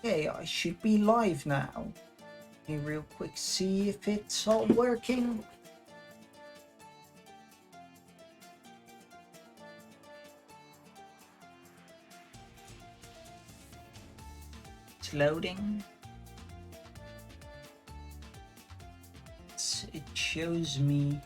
Okay, I should be live now. Let me real quick see if it's all working. It's loading. It shows me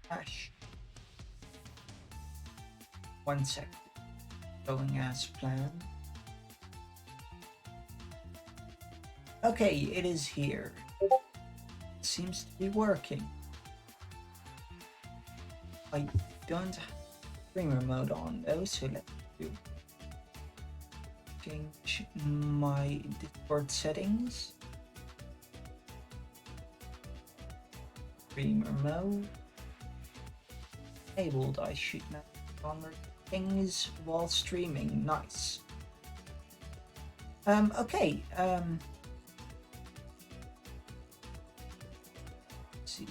hash. 1 sec. Going as planned. Okay, it is here. It seems to be working. I don't have streamer mode on though, so let's do change my Discord settings. Streamer mode enabled. I should not honor things while streaming. Nice. Okay. Let's see.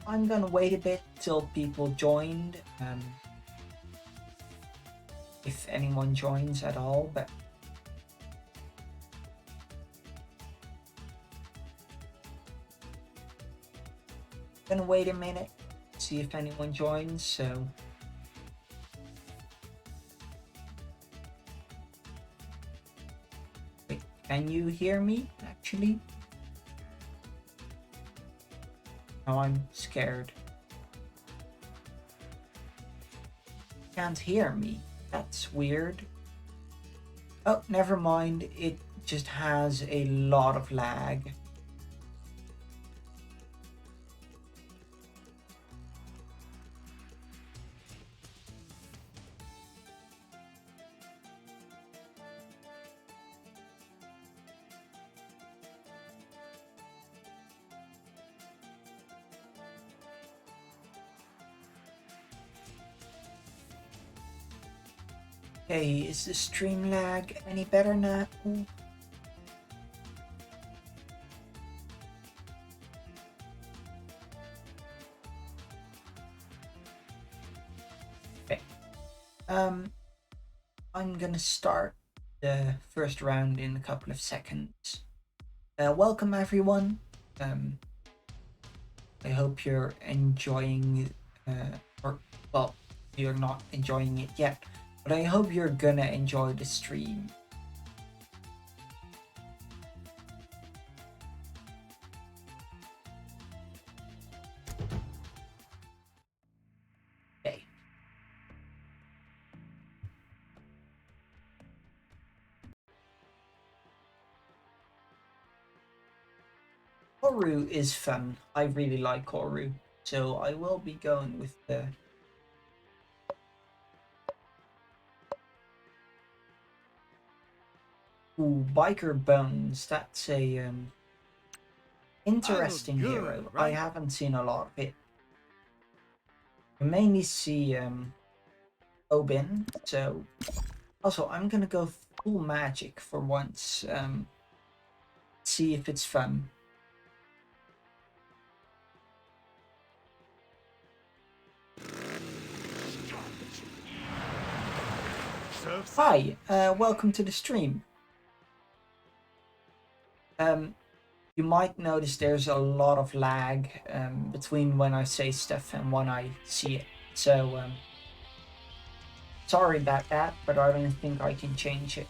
I'm gonna wait a bit till people joined. If anyone joins at all, but gonna wait a minute, see if anyone joins. So wait, can you hear me actually? No, I'm scared. Can't hear me. That's weird. Oh, never mind. It just has a lot of lag. Okay, is the stream lag any better now? Okay. I'm gonna start the first round in a couple of seconds. Welcome everyone. I hope you're enjoying, or well, you're not enjoying it yet, but I hope you're gonna enjoy the stream. Okay. Oru is fun. I really like Oru, so I will be going with the Biker Bones. That's a interesting hero. Right? I haven't seen a lot of it. I mainly see Obin, so also I'm gonna go full magic for once. See if it's fun. Hi, welcome to the stream. You might notice there's a lot of lag between when I say stuff and when I see it. So sorry about that, but I don't think I can change it.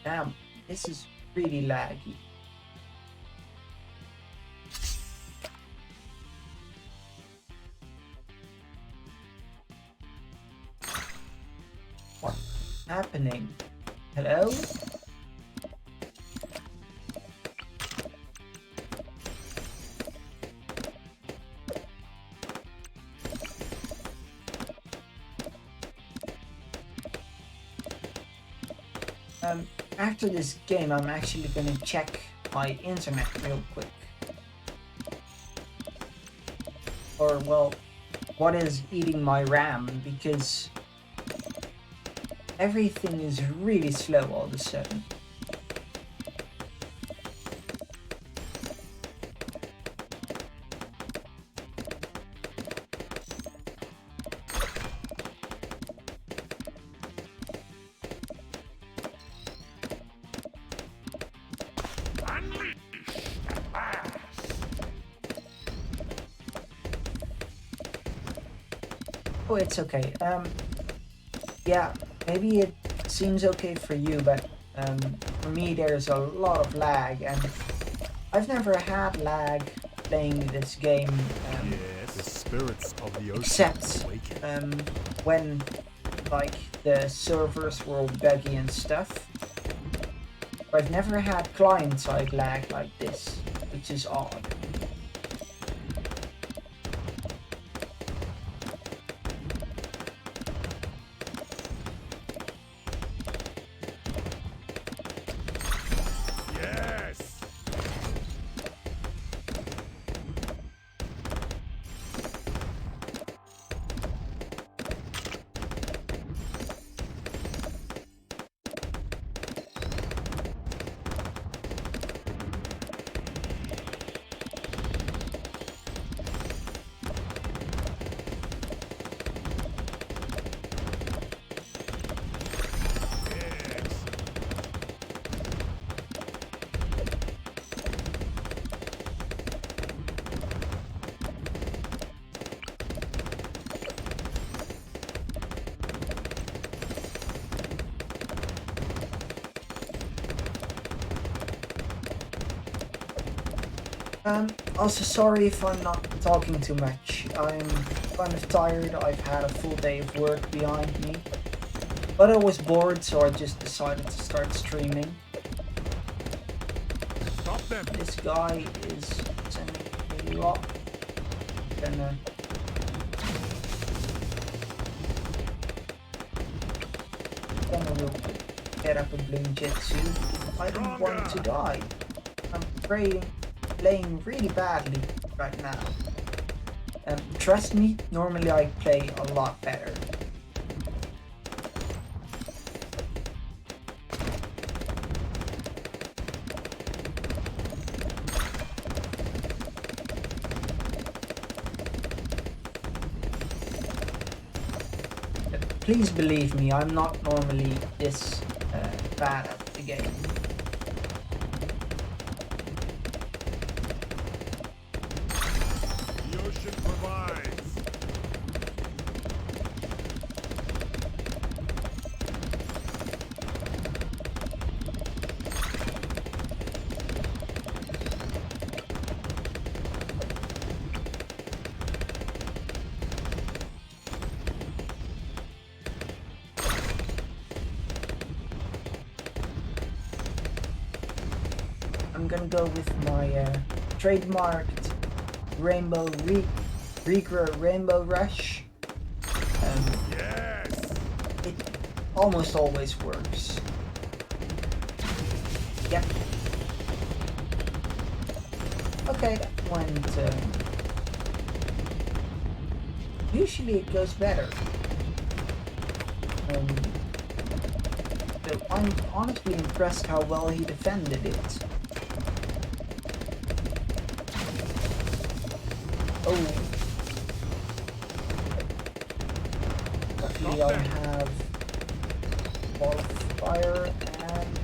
Damn, this is really laggy. What's happening? Hello? After this game, I'm actually gonna check my internet real quick. Or, well, what is eating my RAM, because everything is really slow all of a sudden. Oh, it's okay. Yeah, maybe it seems okay for you, but for me there's a lot of lag, and I've never had lag playing this game, Yes, the spirits of the ocean except awaken. when like the servers were all buggy and stuff. I've never had client-side lag like this, which is odd. Yes. Also sorry if I'm not talking too much. I'm kind of tired. I've had a full day of work behind me. But I was bored, so I just decided to start streaming. Stop them. This guy is sending me a lot. Gonna real quick get up a bloom jitsu. I don't want to die. I'm playing really badly right now. Trust me, normally I play a lot better. Please believe me, I'm not normally this bad at the game. The ocean provides. I'm gonna go with my trademarked Rainbow Rush. Yes. It almost always works. Yep. Okay, that went. Usually it goes better. So I'm honestly impressed how well he defended it. Oh. Luckily I have ball of fire and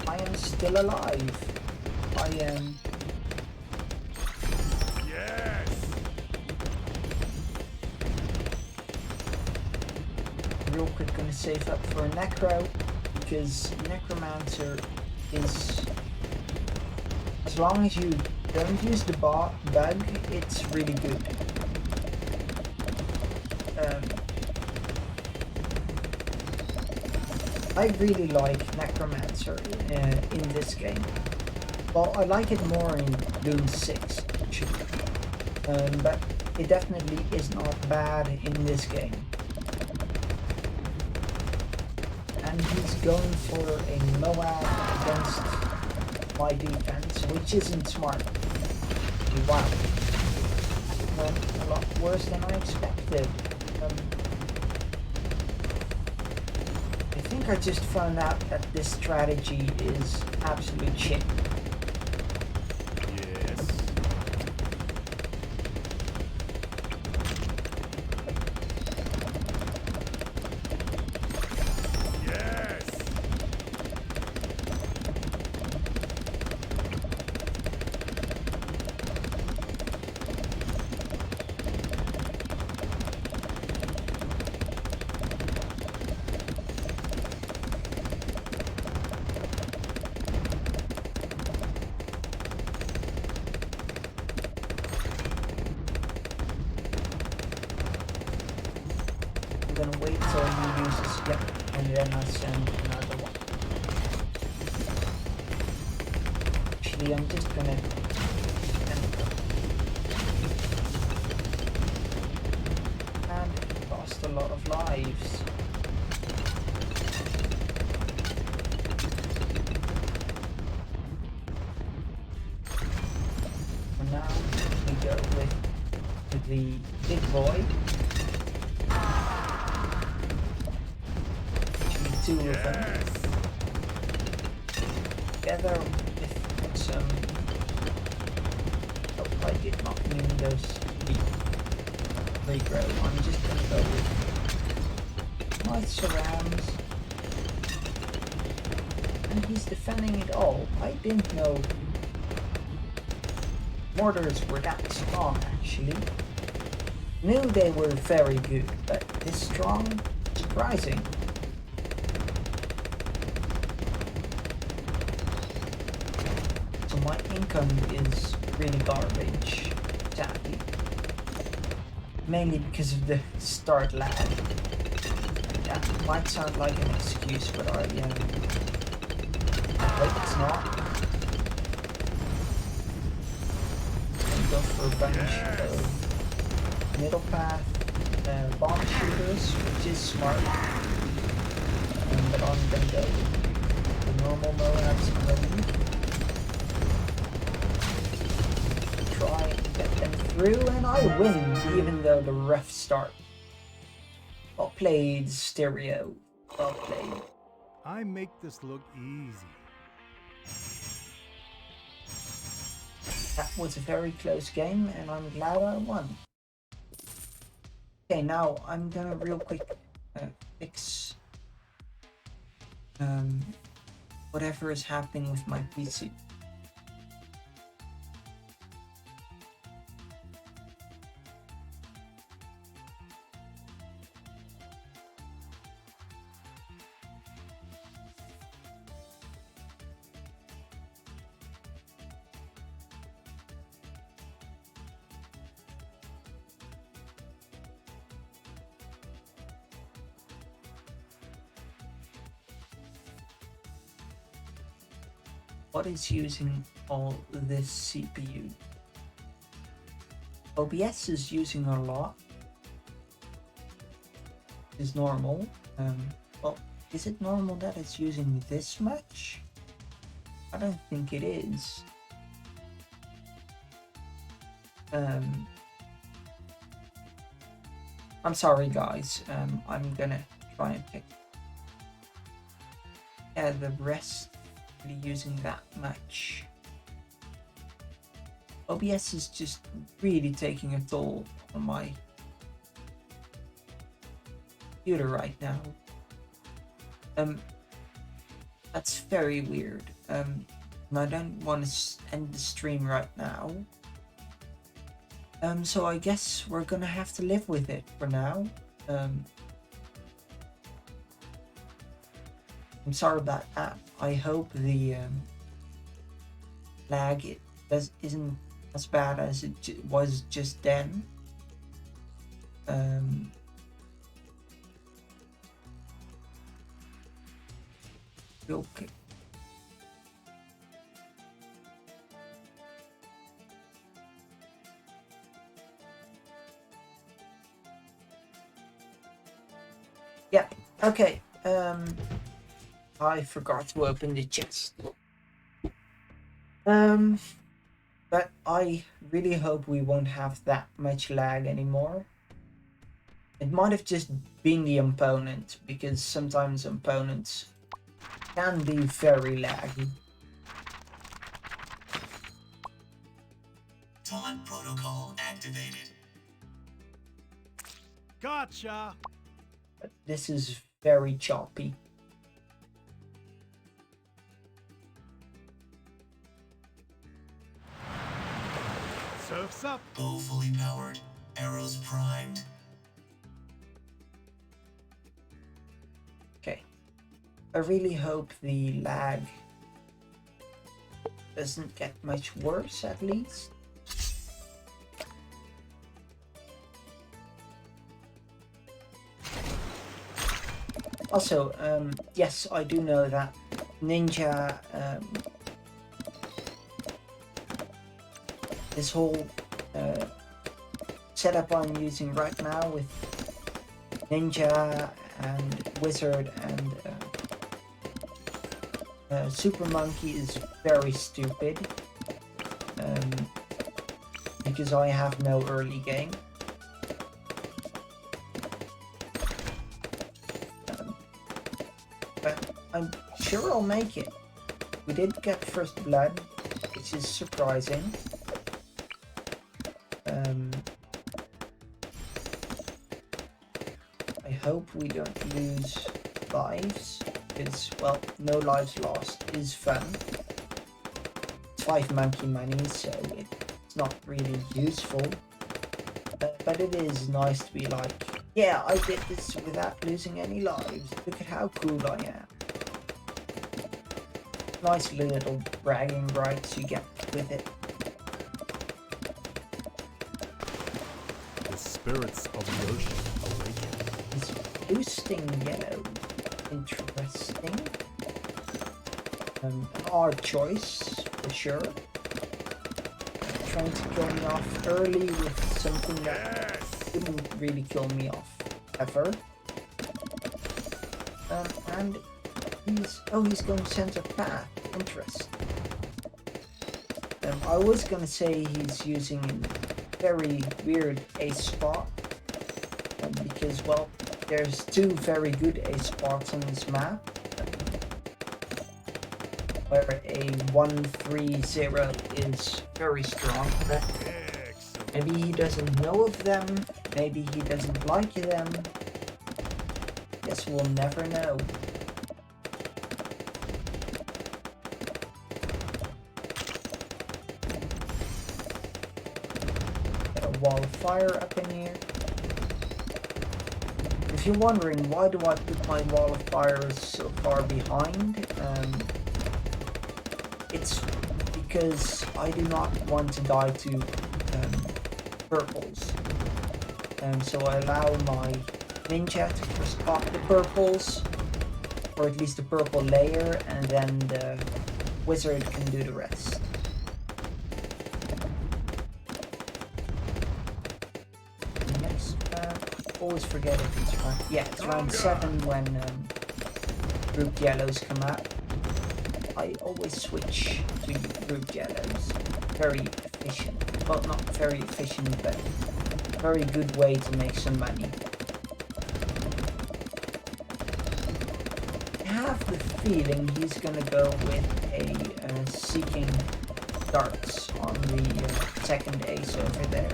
I am still alive. I am. Yes. Real quick gonna save up for a Necro, because Necromancer is, as long as you don't use the bug, it's really good. I really like Necromancer in this game. Well, I like it more in Doom 6 actually, but it definitely is not bad in this game. and he's going for a Moab against my defense, which isn't smart. Wow, that went a lot worse than I expected. I think I just found out that this strategy is absolute shit. Yes. Yes. I'm gonna wait till he uses, yep, and then I'll send another one. Actually, I'm just gonna and it lost a lot of lives. For now, we go with the big boy. Two of them together with some. Oh, I did not mean those regrow. I'm just gonna go with my surrounds, and he's defending it all. I didn't know mortars were that strong. Actually, knew they were very good, but this strong, surprising. My income is really garbage, sadly. Mainly because of the start lag. That might sound like an excuse, but I hope it's not. I'm go for a bunch of middle path bomb shooters, which is smart. But I'm gonna go with the normal Moabs underneath. Try and get them through, and I win, even though the rough start. Well played, Stereo. Well played. I make this look easy. That was a very close game, and I'm glad I won. Okay, now I'm gonna real quick fix whatever is happening with my PC. What is using all this CPU? OBS is using a lot. Is normal. Well, is it normal that it's using this much? I don't think it is. I'm sorry, guys. I'm gonna try and pick. Yeah, the rest using that much. OBS is just really taking a toll on my computer right now. That's very weird. And I don't want to end the stream right now. So I guess we're gonna have to live with it for now. I'm sorry about that. I hope the lag isn't as bad as it was just then. Okay. Yeah. Okay. I forgot to open the chest. But I really hope we won't have that much lag anymore. It might have just been the opponent, because sometimes opponents can be very laggy. Taunt protocol activated. Gotcha. But this is very choppy. Surf's up. Bow fully powered. Arrows primed. Okay. I really hope the lag doesn't get much worse, at least. Also, yes, I do know that Ninja, this whole setup I'm using right now with Ninja and Wizard and Super Monkey is very stupid, because I have no early game. But I'm sure I'll make it. We did get first blood, which is surprising. I hope we don't lose lives, because, well, no lives lost is fun. It's 5 monkey money, so it's not really useful. But it is nice to be like, yeah, I did this without losing any lives. Look at how cool I am. Nice little bragging rights you get with it. The spirits of the ocean awaken. It's boosting yellow. Interesting. An odd choice, for sure. Trying to kill me off early with something that wouldn't really kill me off, ever. And he's going center path. Interesting. I was gonna say he's using a very weird ace spot, because, well, there's 2 very good ace spots on this map, where a 1-3-0 is very strong, but maybe he doesn't know of them, maybe he doesn't like them. Guess we'll never know. Got a wall of fire up in here. If you're wondering why do I put my wall of fire so far behind, it's because I do not want to die to purples. So I allow my ninja to first pop the purples, or at least the purple layer, and then the wizard can do the rest. Next, always forget if it's round. Yeah, it's round 7 when group yellows come out. I always switch to group yellows. Very efficient. Well, not very efficient, but a very good way to make some money. I have the feeling he's gonna go with a seeking darts on the second ace over there.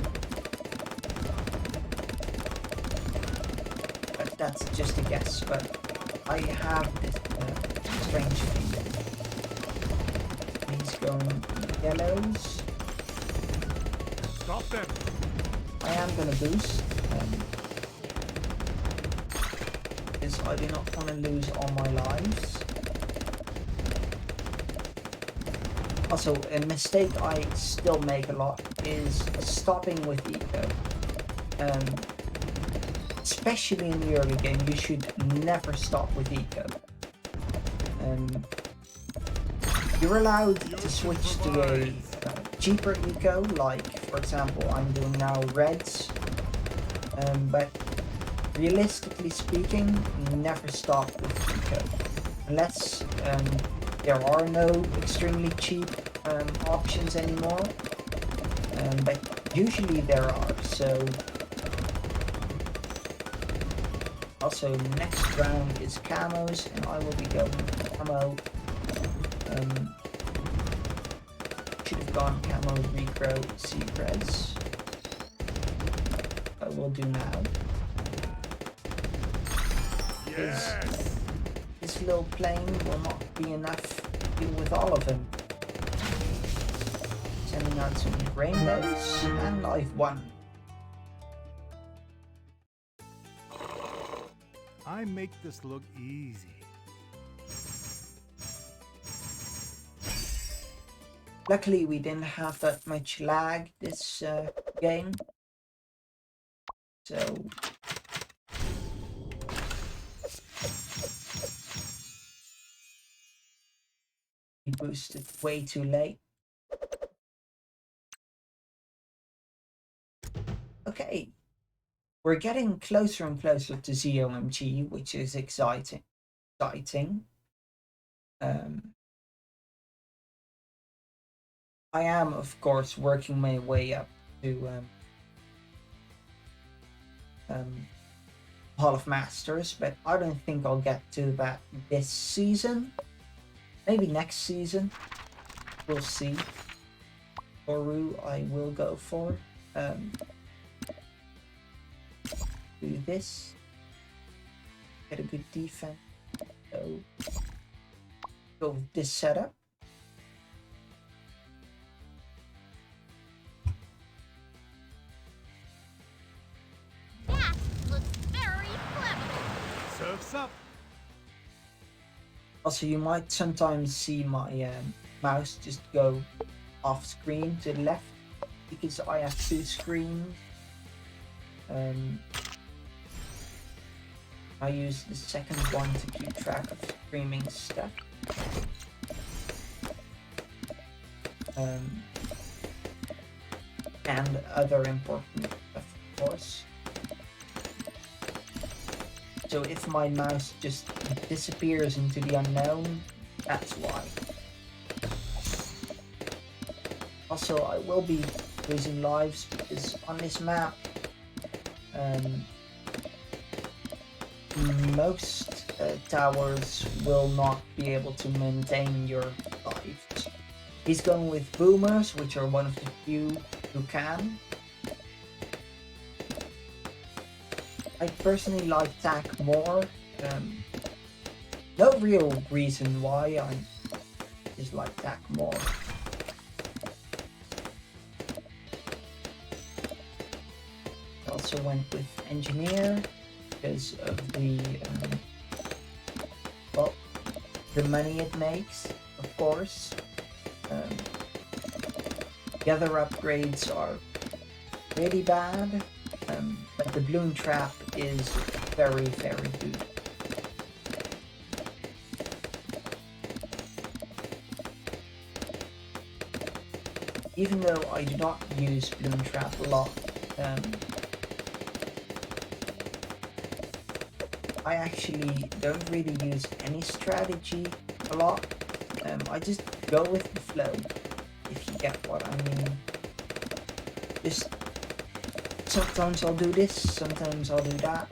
But that's just a guess, but I have this strange feeling. He's going yellows. Stop them. I am gonna boost, because I do not want to lose all my lives. Also, a mistake I still make a lot is stopping with eco. Especially in the early game, you should never stop with eco. You're allowed to switch to a cheaper eco, like, for example, I'm doing now reds, but realistically speaking, never stop with eco. unless there are no extremely cheap options anymore, but usually there are. So also next round is camos, and I will be going camo. Should have gone camo regrow C-res. I will do now. Yes. This little plane will not be enough to deal with all of them. Sending out some rainbows, and I've won. I make this look easy. Luckily, we didn't have that much lag this game. So we boosted way too late. Okay, we're getting closer and closer to ZOMG, which is exciting. I am, of course, working my way up to Hall of Masters, but I don't think I'll get to that this season. Maybe next season. We'll see. Oru I will go for. Do this. Get a good defense. So go with this setup. That looks very clever. Surf's up. Also, you might sometimes see my mouse just go off screen to the left because I have two screens. I use the second one to keep track of streaming stuff. And other important stuff, of course. So if my mouse just disappears into the unknown, that's why. Also, I will be losing lives because on this map, most towers will not be able to maintain your lives. He's going with boomers, which are one of the few who can. I personally like TAC more. No real reason why, I just like TAC more. I also went with engineer because of the well, the money it makes, of course. The other upgrades are really bad, but the balloon trap is very, very good. Even though I do not use balloon trap a lot, I actually don't really use any strategy a lot. I just go with the flow, if you get what I mean. Just sometimes I'll do this, sometimes I'll do that.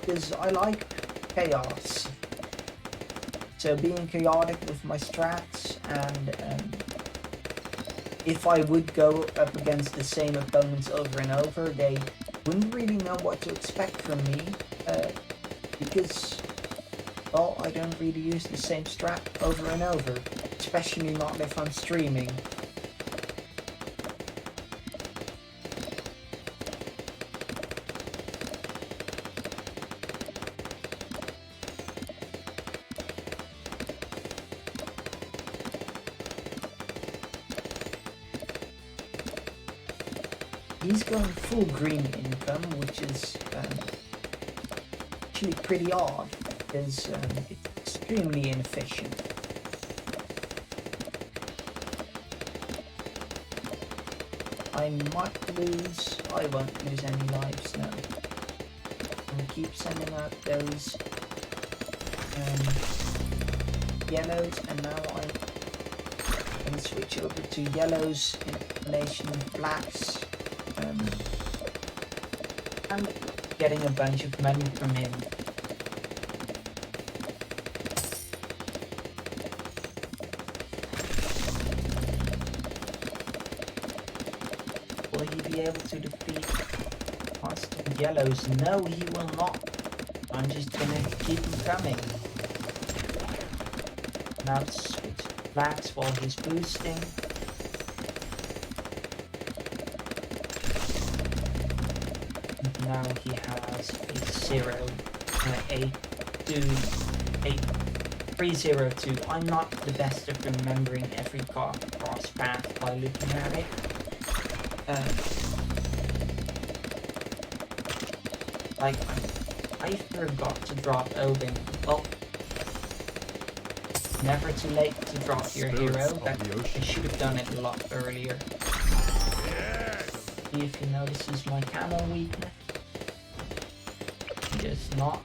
Because I like chaos. So being chaotic with my strats, and if I would go up against the same opponents over and over, they wouldn't really know what to expect from me, because, well, I don't really use the same strat over and over, especially not if I'm streaming. He's going full green income, which is actually pretty odd, because it's extremely inefficient. I might lose. I won't lose any lives now. and keep sending out those yellows, and now I'm gonna switch over to yellows in combination with blacks. I'm getting a bunch of money from him. Will he be able to defeat constant yellows? No, he will not. I'm just gonna keep him coming. Now switch blacks while he's boosting. And now he has a 0, 8, 2, 8, 3, 0, 2. I'm not the best at remembering every cross path by looking at it. Like, I forgot to drop Obin. Well, never too late to drop your hero, but I should have done it a lot earlier. See if he notices my camo weakness. He does not.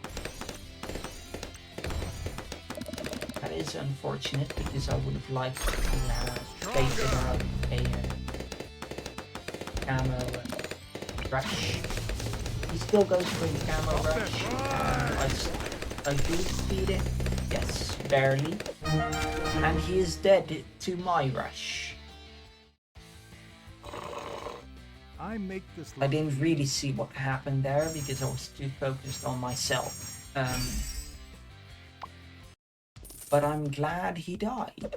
That is unfortunate because I would have liked to have baited out a camo rush. He still goes for the camo rush. I do defeat it. Yes, barely. And he is dead to my rush. I didn't really see what happened there because I was too focused on myself. But I'm glad he died.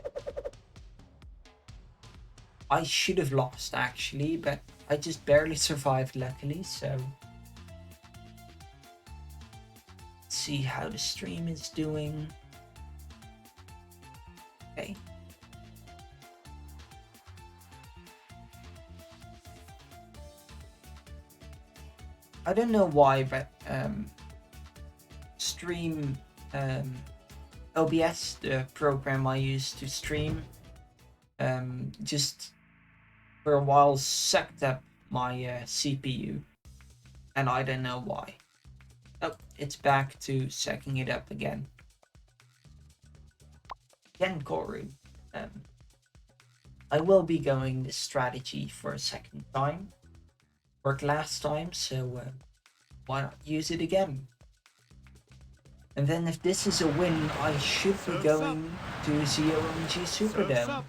I should have lost actually, but I just barely survived luckily, so... Let's see how the stream is doing. Okay. I don't know why, but stream OBS, the program I use to stream, just for a while sucked up my CPU, and I don't know why. Oh, it's back to sucking it up again. Again, Koru. I will be going this strategy for a second time. Worked last time, so why not use it again? And then if this is a win, I should be going to ZOMG Superdome.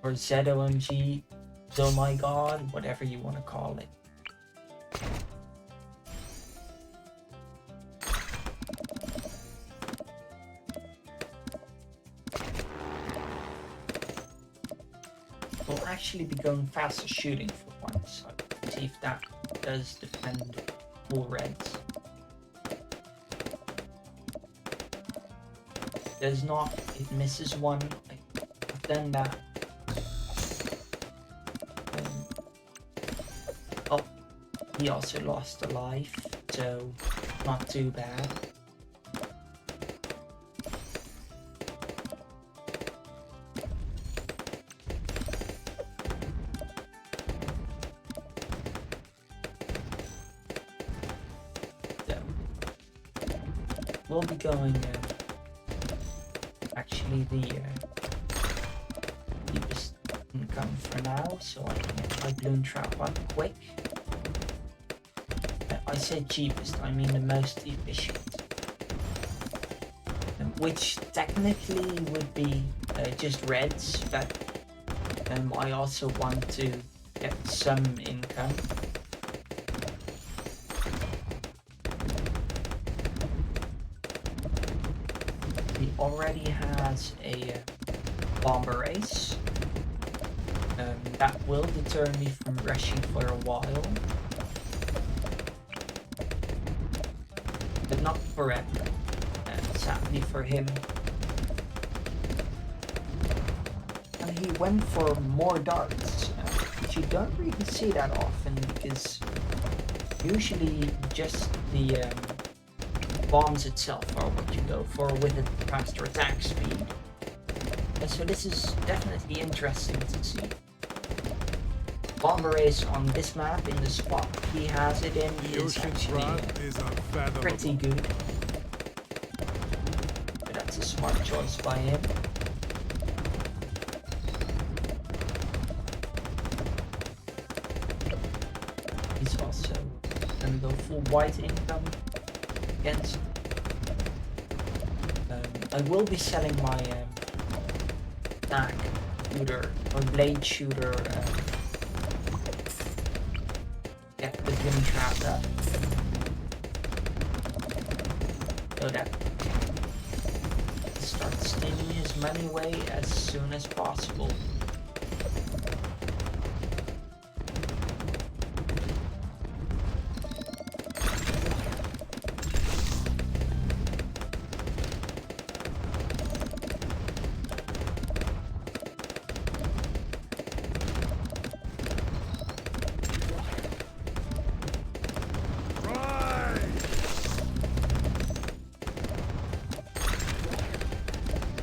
Or ZOMG, oh my god, whatever you want to call it. We'll actually be going faster shooting for once. Let's see if that does defend full reds. Does not, it misses one. I've done that. Oh, he also lost a life, so not too bad. We'll be going, actually the cheapest income for now, so I can get my balloon trap up quick. I say cheapest, I mean the most efficient. Which technically would be just reds, but I also want to get some income. He already has a bomber race. That will deter me from rushing for a while. But not forever, sadly for him. And he went for more darts, which you don't really see that often because usually just the bombs itself are what you go for with a faster attack speed. And so this is definitely interesting to see. bomb race on this map in the spot he has it in The is ocean's actually wrath is unfathomable. pretty good. But that's a smart choice by him. He's also gonna go full white income against. I will be selling my knack shooter or blade shooter. Get the dim trap up. So that start stealing his money away as soon as possible.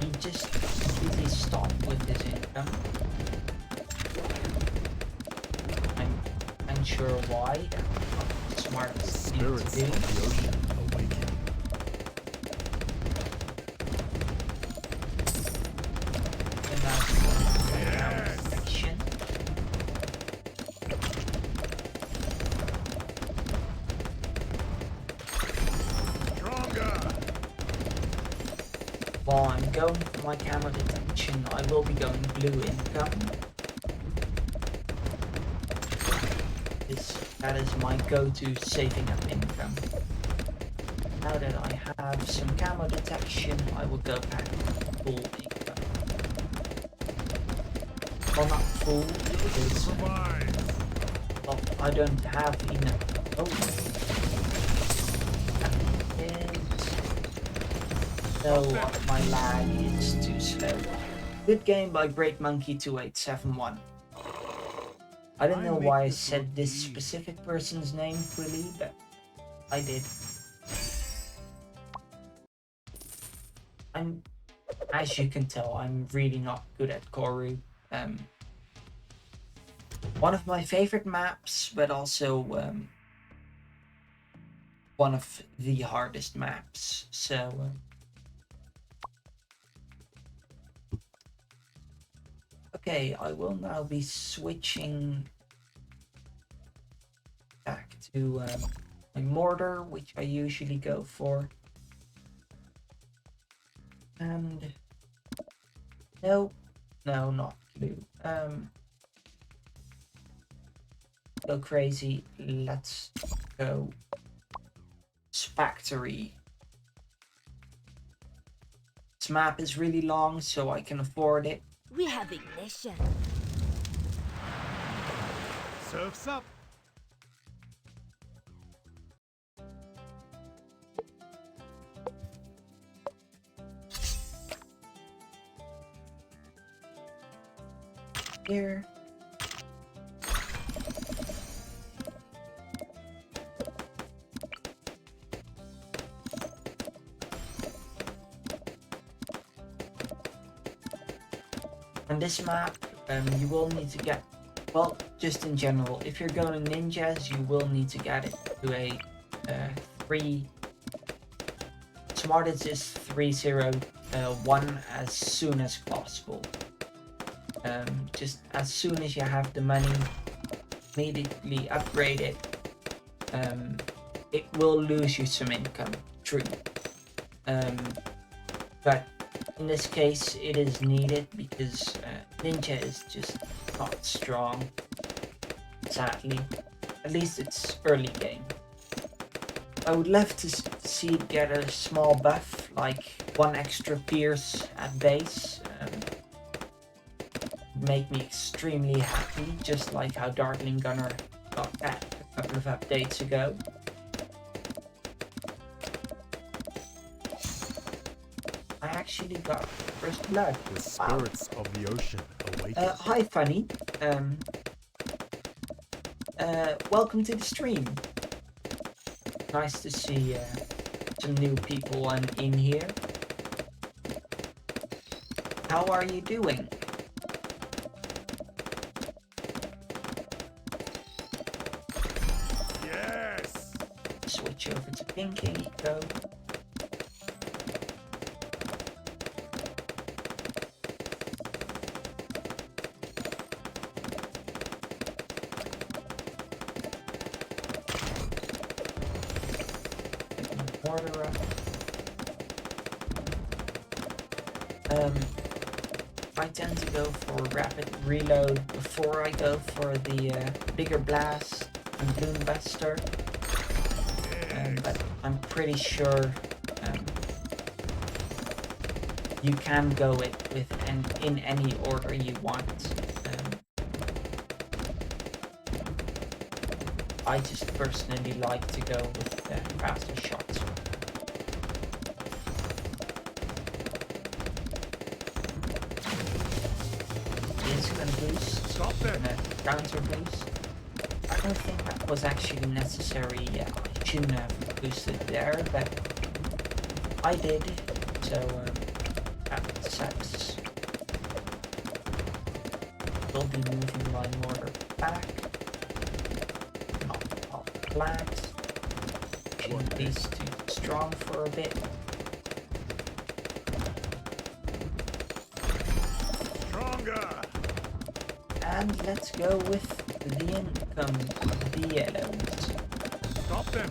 He just completely stopped with his income. I'm unsure why. That's the smartest thing Spirits to do. of the ocean awaken. And that's action. Stronger. While I'm going for my camo detection, I will be going blue income. That is my go-to saving up income. Now that I have some camo detection, I will go back to full income. Well, not full, because Survive. well, I don't have enough. Oh. No, my lag is too slow. Good game by Great Monkey 2871. I don't know why I said this specific person's name fully, but I did. As you can tell, I'm really not good at Koru. One of my favorite maps, but also one of the hardest maps. So. Okay, I will now be switching back to my mortar, which I usually go for. And no, not blue. Go crazy. Let's go Factory. This map is really long, so I can afford it. We have ignition. Surf's up. Here. On this map, you will need to get, well, just in general, if you're going ninjas, you will need to get it to a 3. Smartest is 301 as soon as possible. Just as soon as you have the money, immediately upgrade it. It will lose you some income, true. But in this case, it is needed because Ninja is just not strong, sadly. At least it's early game. I would love to see it get a small buff, like 1 extra pierce at base. Make me extremely happy, just like how Darkling Gunner got that a couple of updates ago. I actually got first blood. The spirits of the ocean awaken. Hi Funny. Welcome to the stream. Nice to see some new people in here. How are you doing? thinking though. Get my mortar up. I tend to go for rapid reload before I go for the bigger blast and bloom buster. But I'm pretty sure you can go it with in any order you want. I just personally like to go with faster shots. It's gonna boost. Stop them. Counter boost. I don't think that was actually necessary. Yeah, I shouldn't have boosted there, but I did. So that sucks. Will be moving my mortar back. Not off flags. Keep these too strong for a bit. Stronger. And let's go with the income of the yellows. Stop them.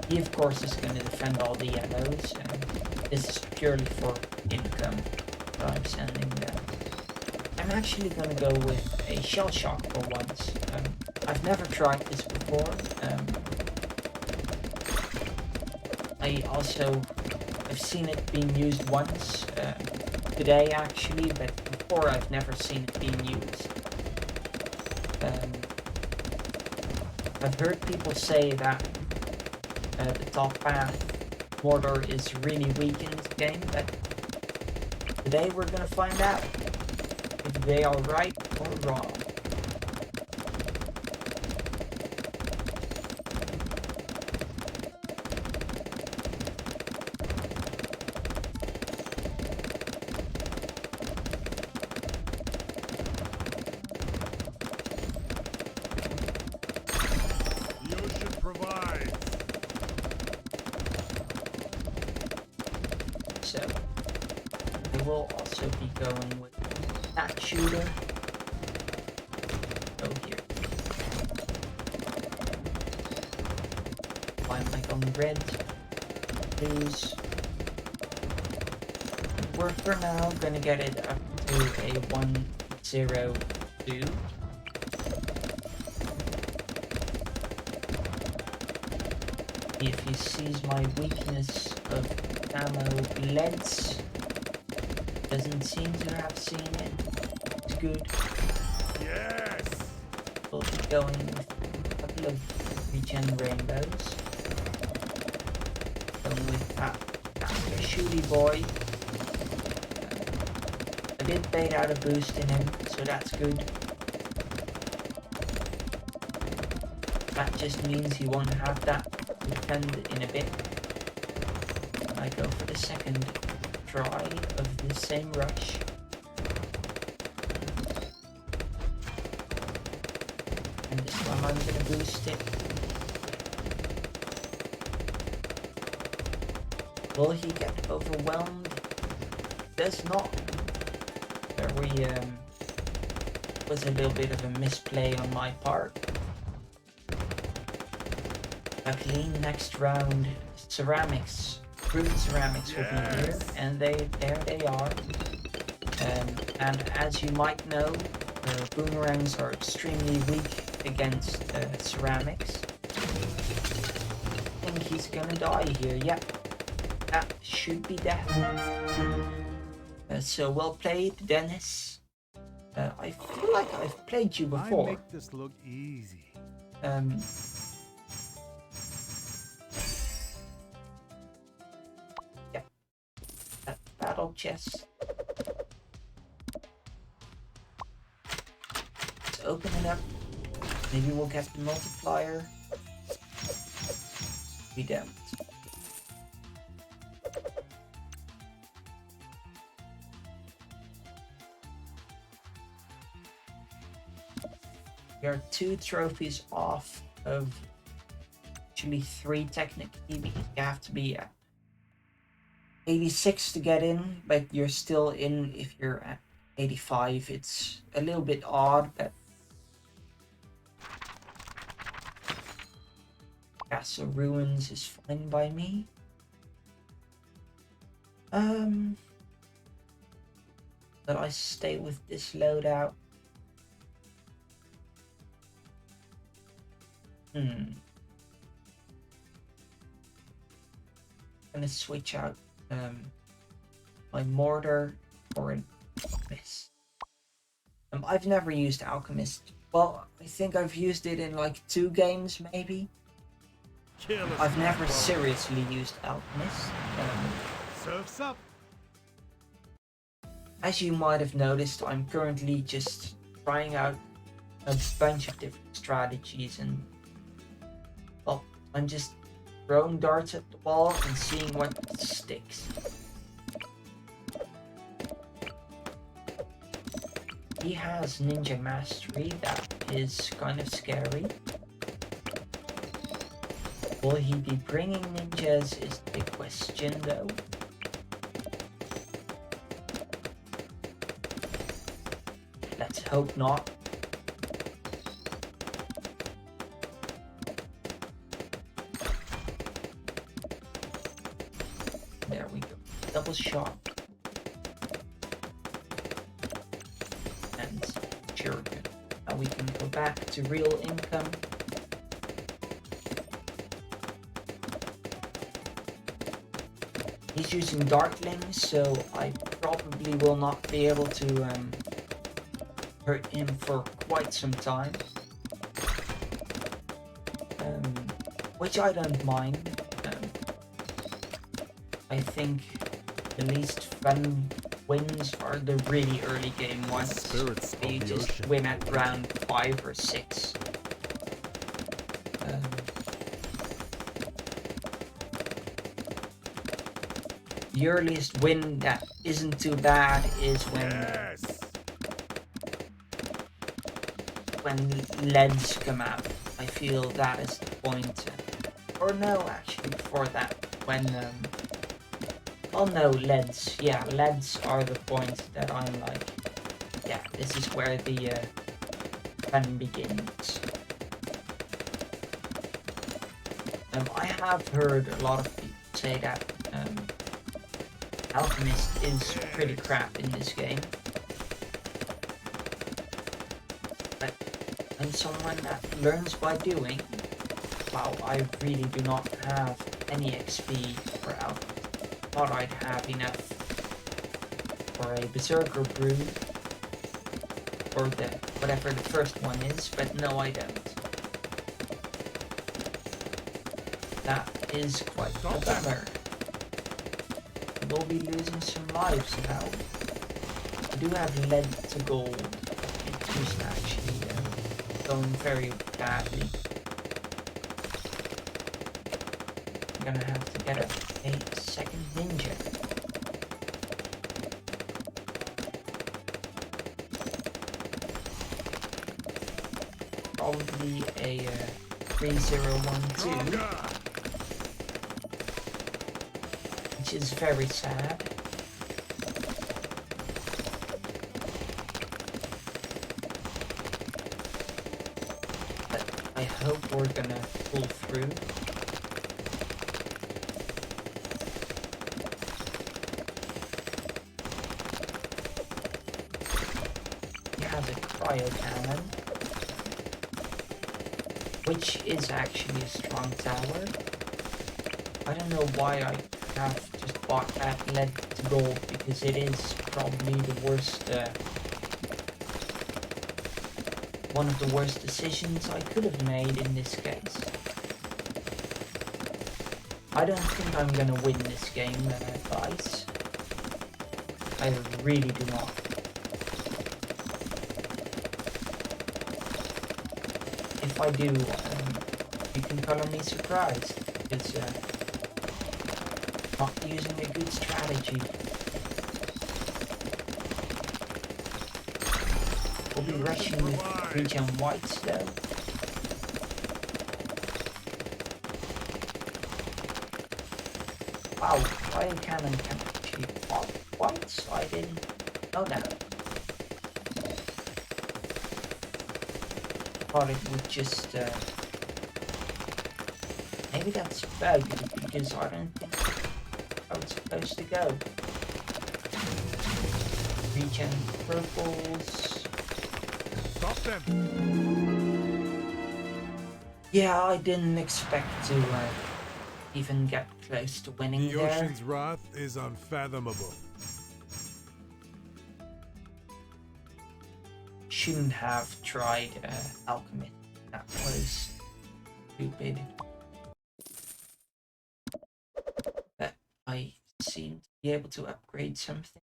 He of course is going to defend all the yellows, and this is purely for income that I'm sending there. I'm actually going to go with a shell shock for once. I've never tried this before. I've seen it being used once today actually, but before I've never seen it being used. I've heard people say that the top path mortar is really weak in this game, but today we're gonna find out if they are right or wrong. The ocean provides. So I will also be going with that shooter. Go here. Why am I going red? Blues. We're for now gonna get it up to a 1-0-2. If he sees my weakness of ammo leads, doesn't seem to have seen it. It's good. Yes. We'll be going with a couple of regen rainbows. Going with that shooty boy. I did bait out a boost in him, so that's good. That just means he won't have that to defend in a bit. I go for the second try of the same rush. And this time I'm gonna boost it. Will he get overwhelmed? Does not. There was a little bit of a misplay on my part. Luckily, next round, ceramics, fruit ceramics will be here, and there they are. And as you might know, boomerangs are extremely weak against ceramics. I think he's gonna die here. Yep, that should be death. So well played, Dennis. I feel like I've played you I before. make this look easy. Yeah. That battle chest. Let's open it up. Maybe we'll get the multiplier. We don't. We are 2 trophies off of actually 3 technically, because you have to be at 86 to get in, but you're still in if you're at 85. It's a little bit odd, but Castle Ruins is fine by me. But I stay with this loadout. I'm gonna switch out my mortar for an alchemist. I've never used alchemist. Well, I think I've used it in like 2 games maybe. Kill us, I've never bro. seriously used alchemist. Surf's up. As you might have noticed, I'm currently just trying out a bunch of different strategies, and well, I'm just throwing darts at the wall and seeing what sticks. He has ninja mastery, that is kind of scary. Will he be bringing ninjas is the big question though. Let's hope not. There we go. Double shot. And shuriken. Now we can go back to real income. He's using dartlings, so I probably will not be able to hurt him for quite some time. Which I don't mind. I think the least fun wins are the really early game ones. Spirits of You the just ocean. win at round 5 or 6. The earliest win that isn't too bad is Yes. when leads come out. I feel that is the point. Or no, actually before that, when oh no, leads. Yeah, leads are the point that I'm like, yeah, this is where the fun begins. I have heard a lot of people say that Alchemist is pretty crap in this game. But I'm someone that learns by doing. Wow, I really do not have any XP for Alchemist. Thought I'd have enough for a Berserker Brew. Or the whatever the first one is, but no I don't. That is quite a bummer. We'll be losing some lives now. I do have lead to gold. It is actually going very badly. I'm gonna have to get a second ninja. Probably a 3012. Which is very sad. But I hope we're gonna pull through. He has a cryo cannon, which is actually a strong tower. I don't know why I have just bought that lead to gold, because it is probably the worst, one of the worst decisions I could have made in this case. I don't think I'm gonna win this game, guys. I really do not. If I do, you can color me surprised, because not using a good strategy. We'll be rushing with regen whites though. Wow, fire cannon can actually pop once? I didn't know that. Thought it would just maybe that's bugged because I don't think how it's supposed to go. Regen purples. Stop them. Yeah, I didn't expect to even get close to winning The there. ocean's wrath is unfathomable. Shouldn't have tried alchemy. That was stupid. But I seem to be able to upgrade something.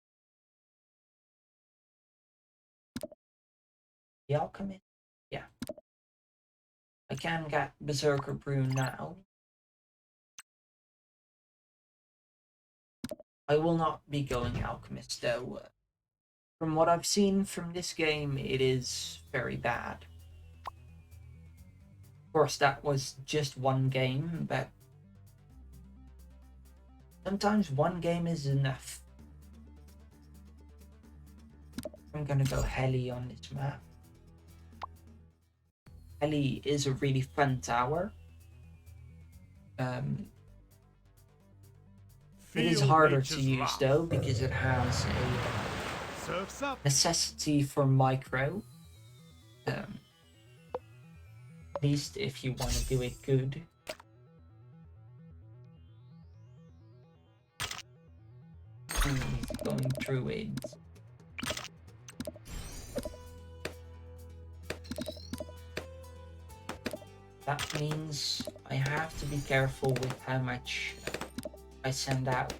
The alchemist? Yeah. I can get Berserker Brew now. I will not be going alchemist though. From what I've seen from this game, it is very bad. Of course, that was just one game, but sometimes one game is enough. I'm gonna go Heli on this map. Heli is a really fun tower. It is Feel harder to nature's use wrath. though because it has a Surf's up. necessity for micro. At least if you want to do it good. He's going druids. That means I have to be careful with how much I send out.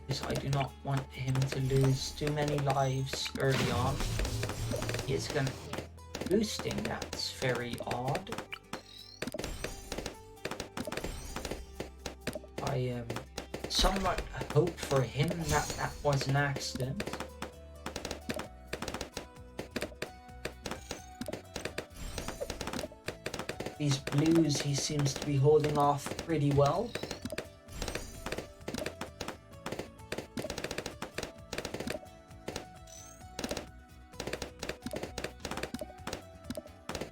Because I do not want him to lose too many lives early on. He is gonna boosting, that's very odd. I somewhat hope for him that that was an accident. These blues he seems to be holding off pretty well.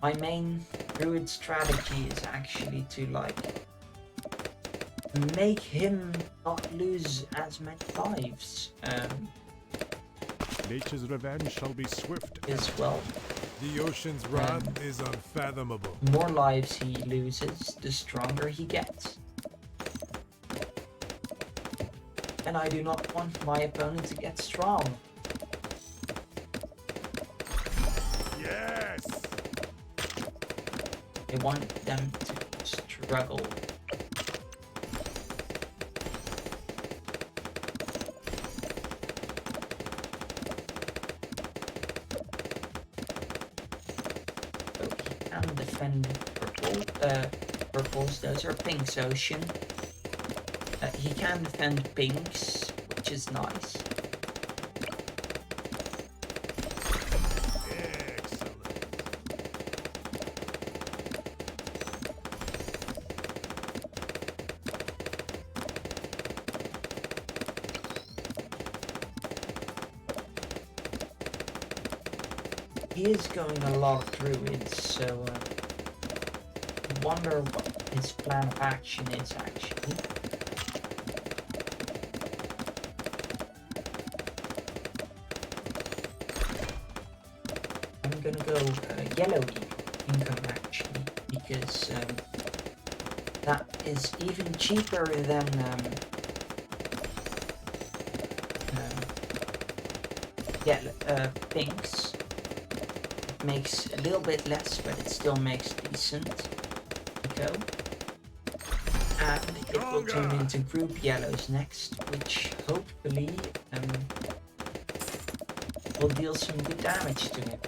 My main druid strategy is actually to make him not lose as many lives Nature's revenge shall be swift. as well. The ocean's wrath is unfathomable. The more lives he loses, the stronger he gets. And I do not want my opponent to get strong. Yes! I want them to struggle. So he can defend purples, those are pinks ocean. He can defend pinks, which is nice. Excellent. He is going a lot of druids, so I wonder what his plan of action is actually. I'm gonna go yellow income actually, because that is even cheaper than pinks. It makes a little bit less, but it still makes decent eco. And it will turn into group yellows next, which hopefully will deal some good damage to him.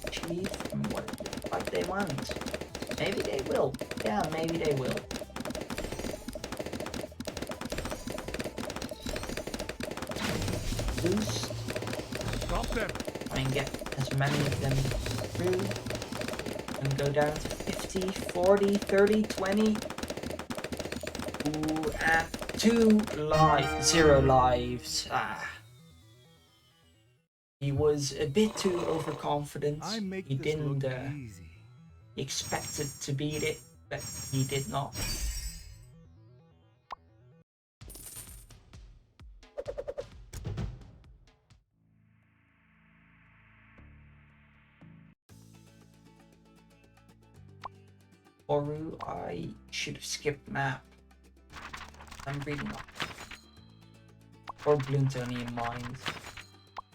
Actually, from what it looks like they want. Maybe they will. Yeah, maybe they will. Boost. Stop them. Try and get as many of them through. And go down to 50, 40, 30, 20. Ooh, at 0 lives. Ah. He was a bit too overconfident. I make He this didn't look easy. expected to beat it, but he did not. Oru, I should have skipped map. I'm really not. Or Bloontonian Mines.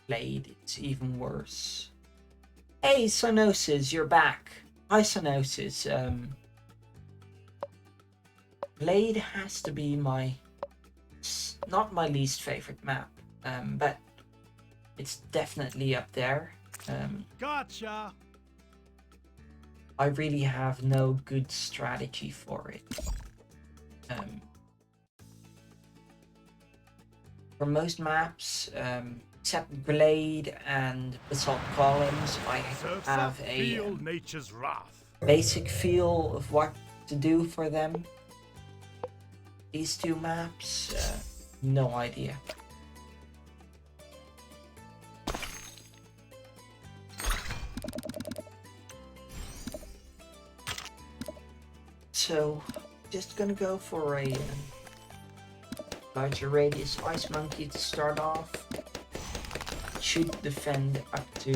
Blade, it's even worse. Hey, Sonosis, you're back. Hi, Sonosis. Blade has to be not my least favorite map, but it's definitely up there. Gotcha! I really have no good strategy for it. For most maps, except Blade and Basalt Columns, I have a Feel nature's wrath. basic feel of what to do for them. These two maps, no idea. So, just gonna go for a larger radius Ice Monkey to start off. Should defend up to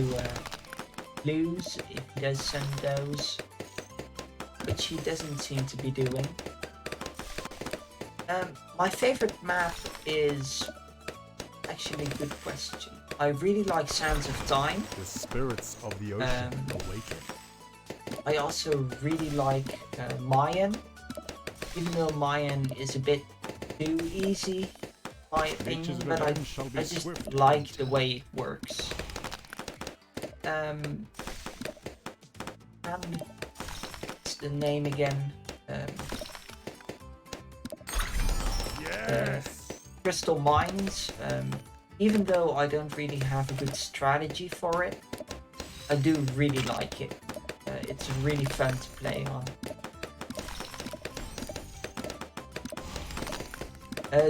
blues if he does send those, which he doesn't seem to be doing. My favorite map is actually a good question. I really like Sands of Time. The spirits of the ocean awaken. I also really like Mayan, even though Mayan is a bit too easy, in my opinion, but I just like the way it works. What's the name again? Yes! Crystal Mines. Even though I don't really have a good strategy for it, I do really like it. It's really fun to play on.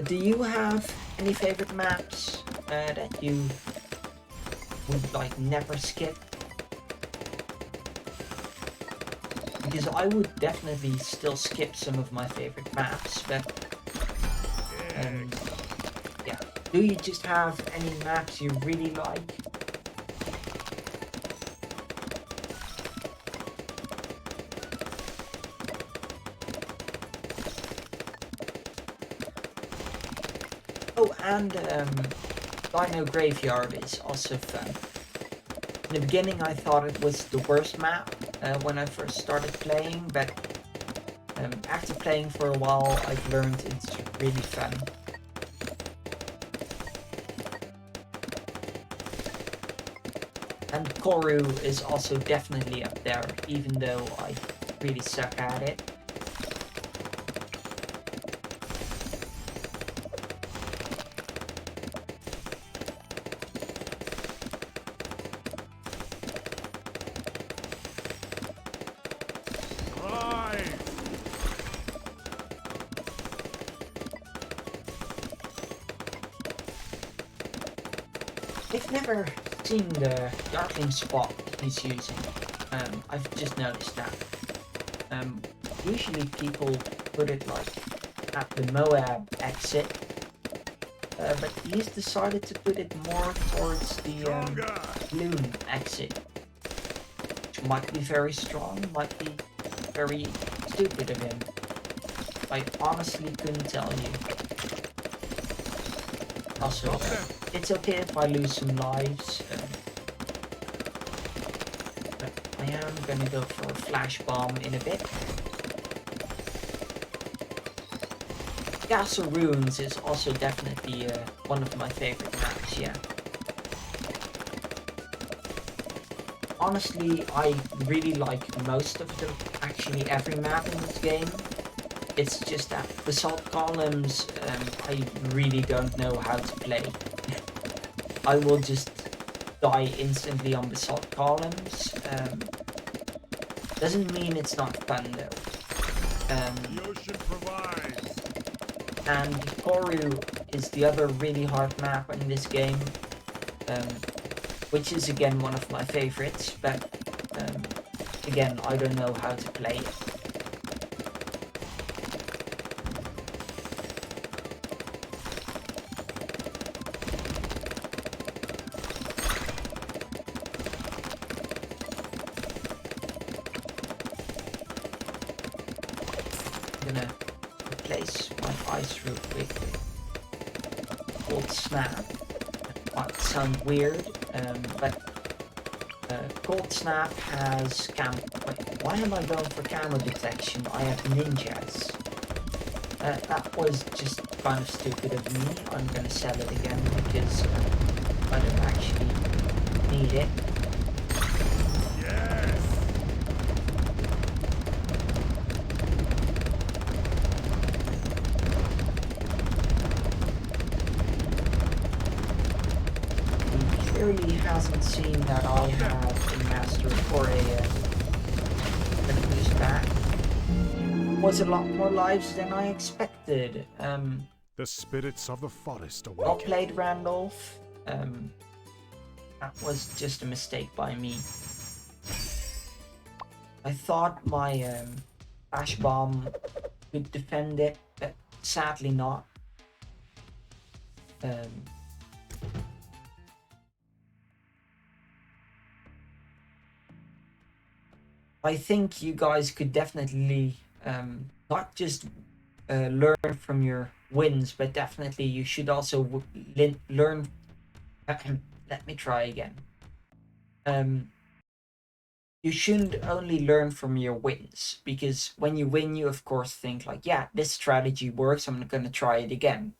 Do you have any favorite maps that you would like never skip? Because I would definitely still skip some of my favorite maps, but yeah. Do you just have any maps you really like? Oh, and Dino Graveyard is also fun. In the beginning I thought it was the worst map when I first started playing, but after playing for a while I've learned it's really fun. And Koru is also definitely up there, even though I really suck at it. I've never seen the Darkling spot he's using. I've just noticed that. Usually people put it like at the Moab exit, but he's decided to put it more towards the Loon exit, which might be very strong, might be very stupid of him. I honestly couldn't tell you. Also, it's okay if I lose some lives, but I am gonna go for a flash bomb in a bit. Castle Ruins is also definitely one of my favorite maps, yeah. Honestly, I really like most of them, actually every map in this game. It's just that Basalt Columns, I really don't know how to play. I will just die instantly on Basalt Columns. Doesn't mean it's not fun though. The ocean provides. And Koru is the other really hard map in this game, which is again one of my favorites, but again, I don't know how to play it. I'm gonna replace my ice real quick with cold snap. That might sound weird, but cold snap has wait, why am I going for camera detection? I have ninjas. That was just kind of stupid of me. I'm gonna sell it again because I don't actually need it. Clearly hasn't seen that I have a master or a boost back. Was a lot more lives than I expected. The spirits of the forest Well awaken. played, Randolph. That was just a mistake by me. I thought my flash bomb could defend it, but sadly not. I think you guys could definitely not just learn from your wins, but definitely you should also learn. Let me try again. You shouldn't only learn from your wins, because when you win, you of course think like, yeah, this strategy works, I'm going to try it again.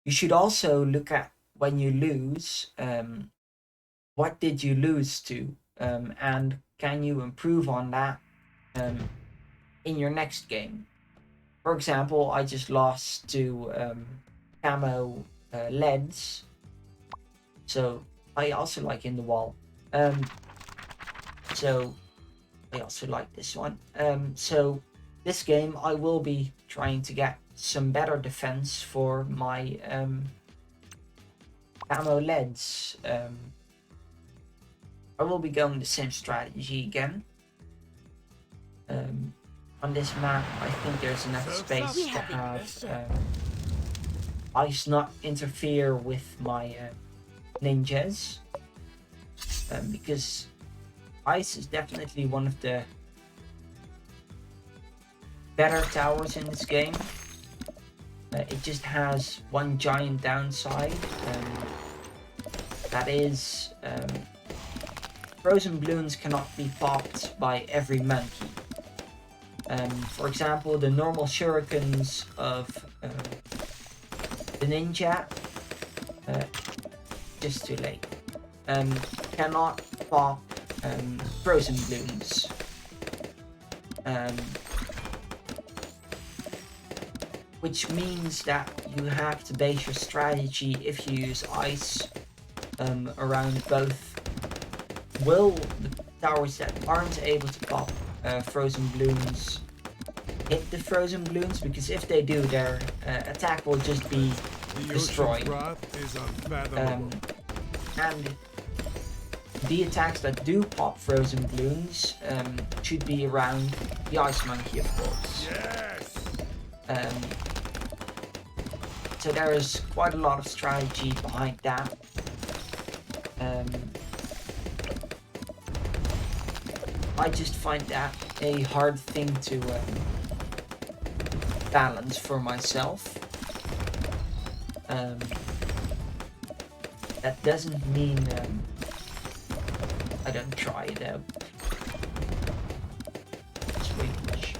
You should also look at when you lose, what did you lose to, and can you improve on that in your next game. For example, I just lost to camo leads, so I also like in the wall. So I also like this one. So this game I will be trying to get some better defense for my camo leads. I will be going the same strategy again. On this map, I think there's enough space to have ice not interfere with my ninjas, because ice is definitely one of the better towers in this game. It just has one giant downside, that is frozen balloons cannot be popped by every monkey. For example, the normal shurikens of the ninja, just too late, cannot pop frozen balloons. Which means that you have to base your strategy, if you use ice, around both. Will the towers that aren't able to pop frozen balloons hit the frozen balloons? Because if they do, their attack will just be The destroyed. ocean's wrath is unfathomable. And the attacks that do pop frozen balloons should be around the ice monkey, of course. Yes! So there is quite a lot of strategy behind that. I just find that a hard thing to balance for myself. That doesn't mean I don't try it out. Switch.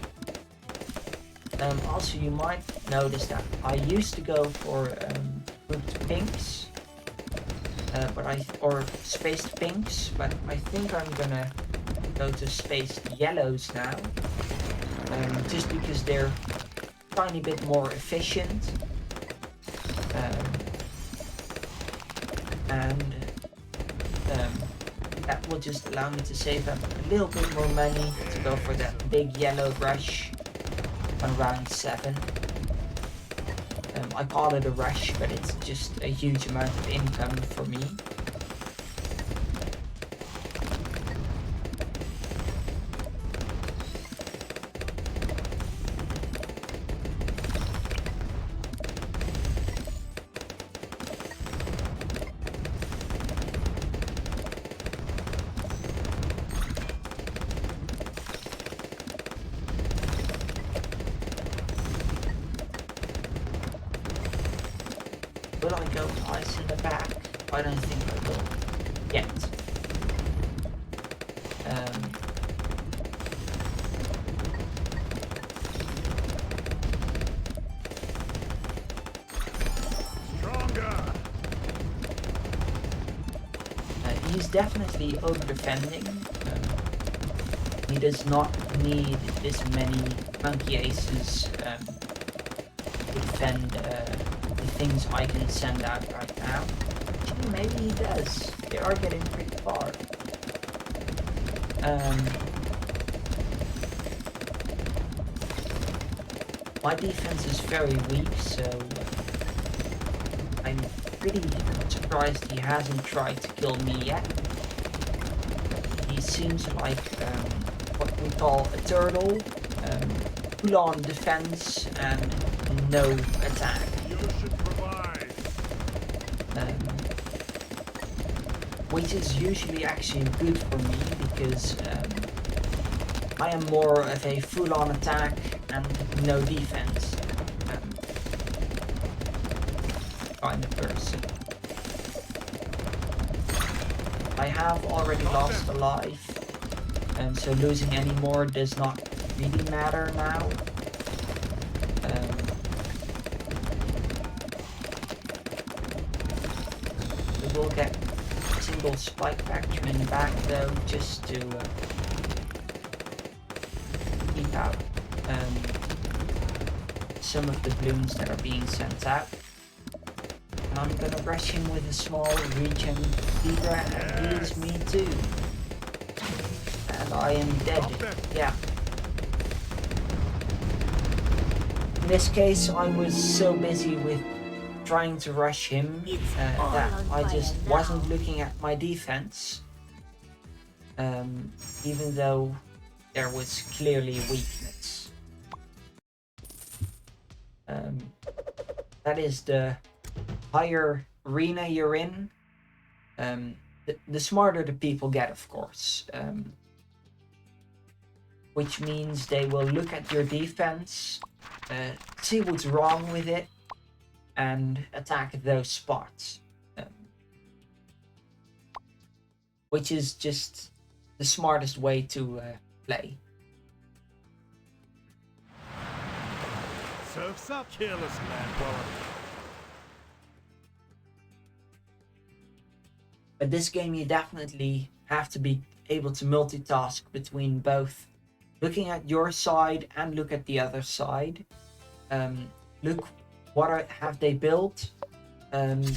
Also, you might notice that I used to go for grouped pinks, or spaced pinks, but I think I'm gonna go to spaced yellows now, just because they're a tiny bit more efficient, and that will just allow me to save up a little bit more money to go for that big yellow brush on round 7. I call it a rush, but it's just a huge amount of income for me. Will I go ice in the back? I don't think I will yet. Stronger. He's definitely over-defending. He does not need this many monkey aces to defend the things I can send out right now. Actually, maybe he does. They are getting pretty far. My defense is very weak, so I'm pretty surprised he hasn't tried to kill me yet. He seems like what we call a turtle, full-on defense and no attack. The ocean provides. Which is usually actually good for me because I am more of a full-on attack and no defense kind of person. I have already lost a life, and so losing any more does not really matter now. We will get a single spike factor in the back though, just to keep out some of the balloons that are being sent out. And I'm gonna rush him with a small regen Libra, and he is me too. And I am dead. Yeah. In this case, I was so busy with trying to rush him that I just wasn't looking at my defense. Even though there was clearly weakness. That is the higher arena you're in, the smarter the people get, of course. Which means they will look at your defense, see what's wrong with it, and attack those spots. Which is just the smartest way to play. Surf's up, careless land. But this game you definitely have to be able to multitask between both looking at your side and look at the other side. Look, have they built?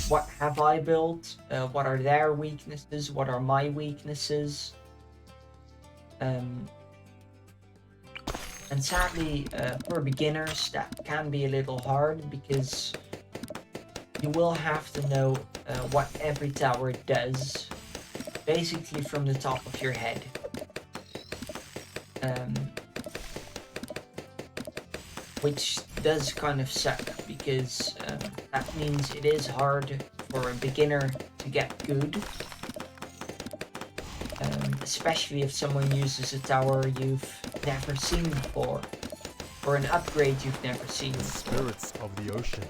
What have I built? What are their weaknesses? What are my weaknesses? And sadly, for beginners, that can be a little hard because you will have to know what every tower does, basically from the top of your head. Which does kind of suck because that means it is hard for a beginner to get good. Especially if someone uses a tower you've never seen before, or an upgrade you've never seen before. Spirits of the ocean.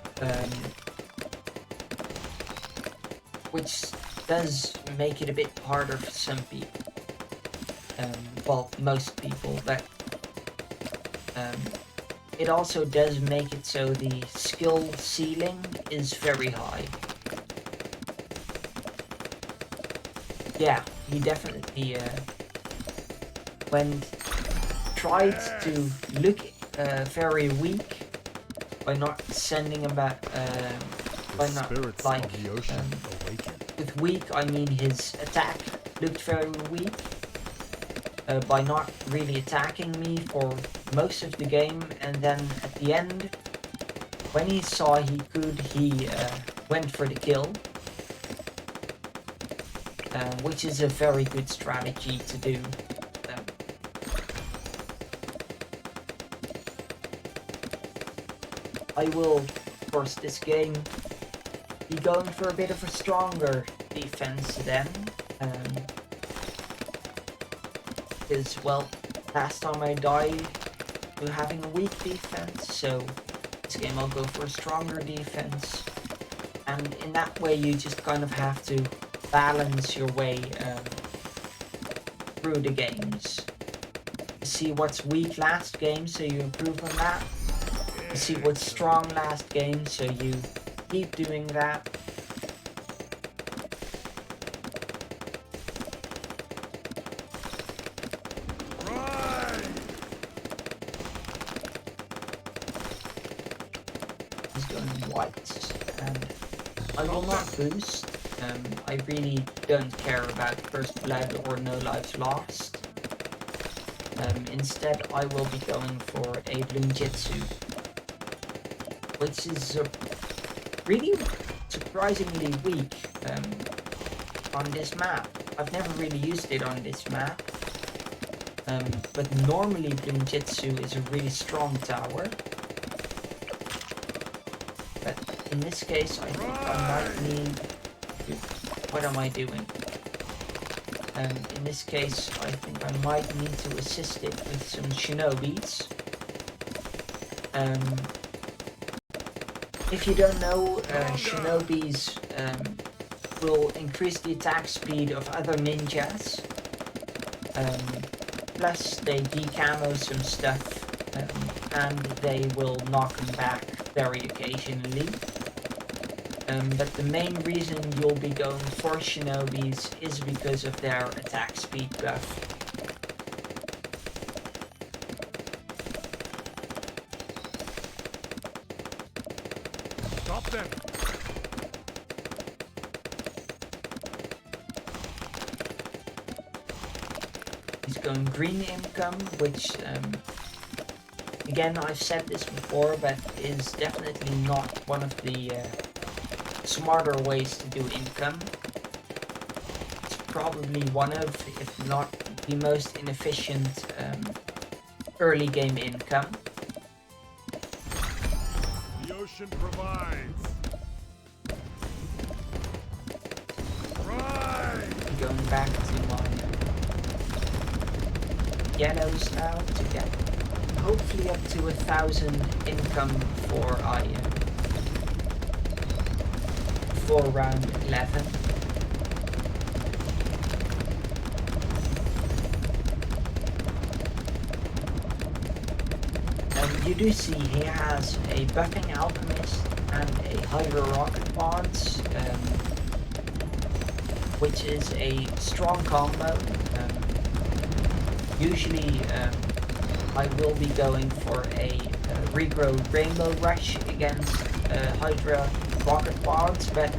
Which does make it a bit harder for some people. Well, most people, but it also does make it so the skill ceiling is very high. Yeah, he definitely tried to look very weak by not sending him back. By not like with weak, I mean his attack looked very weak. By not really attacking me for most of the game, and then at the end when he saw he could, he went for the kill, which is a very good strategy to do. Um, I will, of course, this game be going for a bit of a stronger defense then. Because, well, last time I died to having a weak defense, so this game I'll go for a stronger defense. And in that way you just kind of have to balance your way through the games. You see what's weak last game, so you improve on that. You see what's strong last game, so you keep doing that. He's going white, and I will not boost. I really don't care about first blood or no lives lost. Instead, I will be going for a Bloomjitsu, which is really surprisingly weak on this map. I've never really used it on this map, but normally Bloomjitsu is a really strong tower. But in this case, I think I might need to... What am I doing? In this case, I think I might need to assist it with some shinobis. If you don't know, shinobis will increase the attack speed of other ninjas. Plus they decamo some stuff, and they will knock them back very occasionally. But the main reason you'll be going for shinobis is because of their attack speed buff. Stop them! He's going green income, which again, I've said this before, but is definitely not one of the smarter ways to do income. It's probably one of, if not the most inefficient early game income. The ocean provides. Right! Going back to my yellows now to get hopefully up to 1,000 income for for round 11. You do see he has a buffing alchemist and a hydro rocket pods, which is a strong combo. Usually I will be going for a regrow rainbow rush against hydra rocket pods, but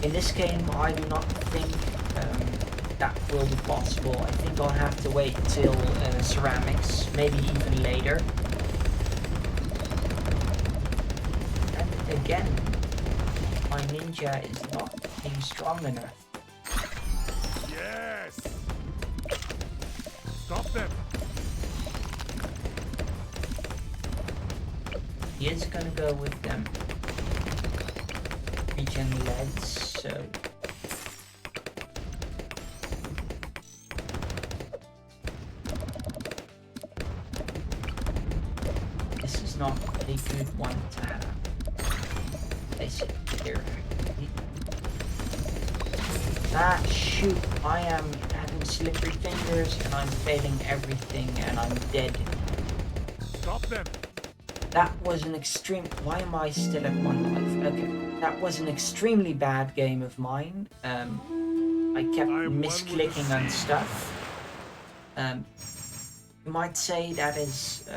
in this game I do not think that will be possible. I think I'll have to wait till ceramics, maybe even later. And again, my ninja is not being strong enough. Yes! Stop them! He is gonna go with them regen leads, so this is not a good one to have. Place it here. Ah, shoot, I am having slippery fingers and I'm failing everything and I'm dead. Stop them! That was an extreme... Why am I still at 1 life? Okay, that was an extremely bad game of mine. I kept misclicking on stuff. You might say that is...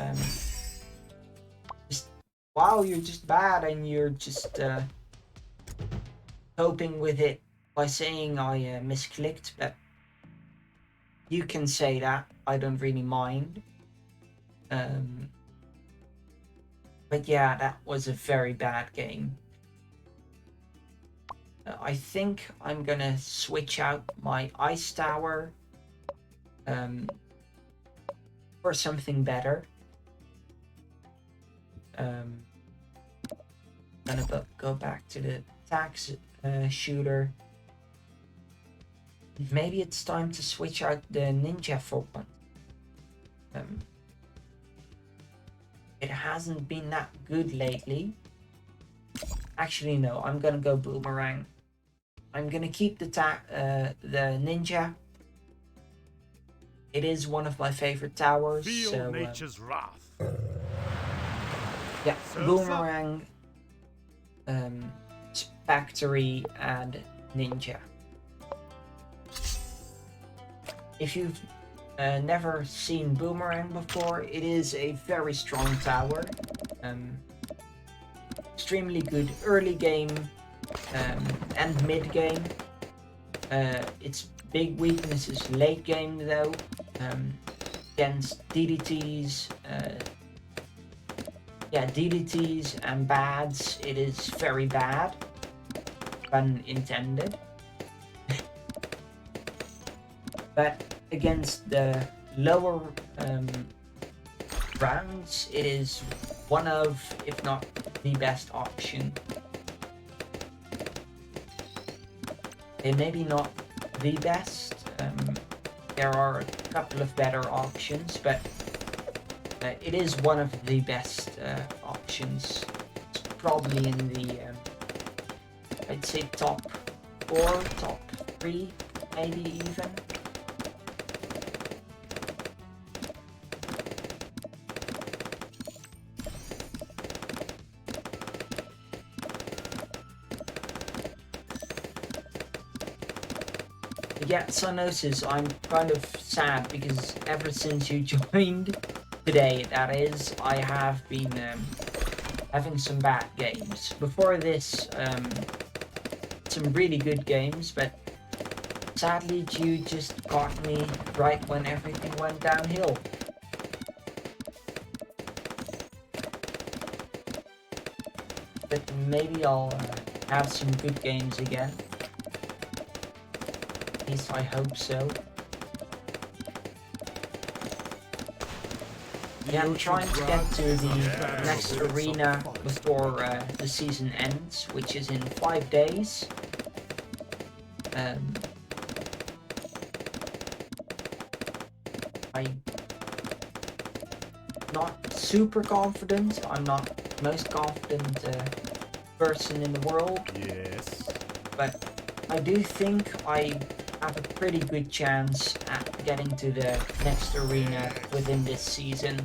just, wow, you're just bad and you're just coping with it by saying I misclicked, but you can say that. I don't really mind. But yeah, that was a very bad game. I think I'm gonna switch out my ice tower for something better. Gonna go back to the tax shooter. Maybe it's time to switch out the ninja for one. It hasn't been that good lately. Actually, no, I'm gonna go boomerang. I'm gonna keep the ninja. It is one of my favorite towers. Feel so, nature's wrath. yeah, Surf's boomerang, factory, and ninja. If you've never seen boomerang before, it is a very strong tower. Extremely good early game and mid game. Its big weakness is late game though. Against DDTs, DDTs and bads, it is very bad. Pun intended. But against the lower rounds, it is one of, if not the best option. It maybe not the best. There are a couple of better options, but it is one of the best options. It's probably in the, I'd say top 4, top 3, maybe even. Yeah, Cyanosis, I'm kind of sad because ever since you joined today, that is, I have been having some bad games. Before this, some really good games, but sadly you just caught me right when everything went downhill. But maybe I'll have some good games again. At least I hope so. Yeah, I'm trying to get to the next arena before the season ends, which is in 5 days. I'm not super confident. I'm not the most confident person in the world. Yes. But I do think I have a pretty good chance at getting to the next arena within this season.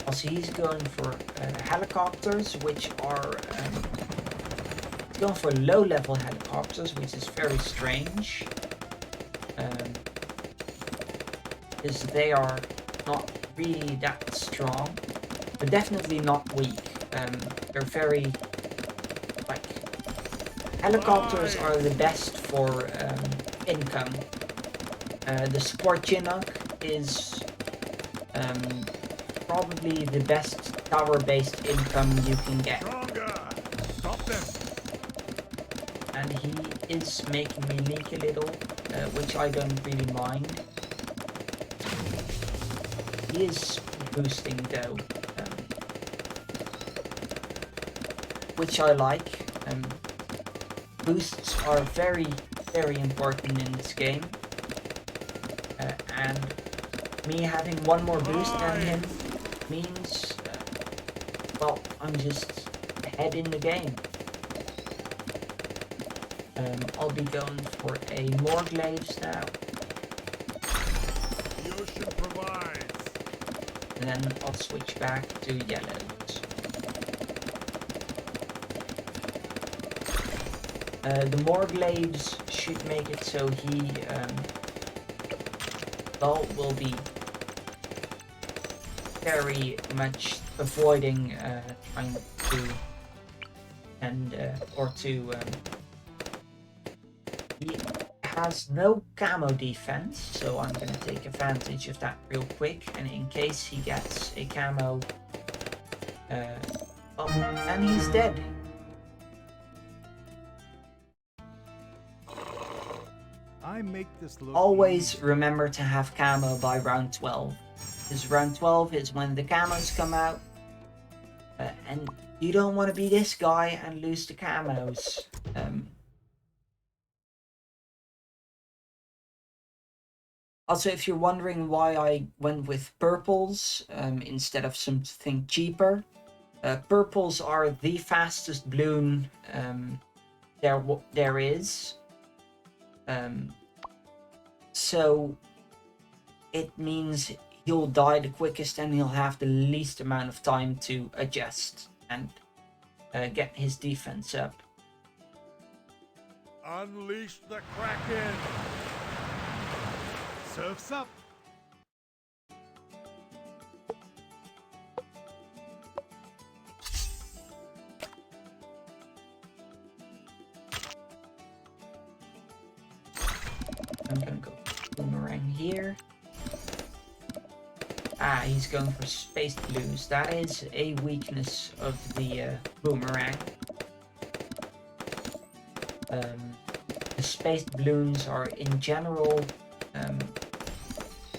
Also, he's going for helicopters, which are going for low-level helicopters, which is very strange. Because they are not really that strong, but definitely not weak. They're very, like, helicopters are the best for income. The Sport Chinook is probably the best tower-based income you can get. Stronger. Stop them. And he is making me leak a little, which I don't really mind. He is boosting though, which I like. Boosts are very, very important in this game. And me having one more boost than him means, well, I'm just ahead in the game. I'll be going for a more glaives now. The ocean provides. And then I'll switch back to yellows. The more glaives should make it so he will be very much avoiding trying to He has no camo defense, so I'm gonna take advantage of that real quick. And in case he gets a camo, oh, and he's dead. I make this look Always easy. remember to have camo by round 12. Because round 12 is when the camos come out. And you don't want to be this guy and lose the camos. Also, if you're wondering why I went with purples instead of something cheaper, purples are the fastest balloon there is. So it means he'll die the quickest and he'll have the least amount of time to adjust and get his defense up. Unleash the Kraken! Surf's up! I'm gonna go boomerang here. Ah, he's going for spaced blues. That is a weakness of the boomerang. The spaced balloons are in general,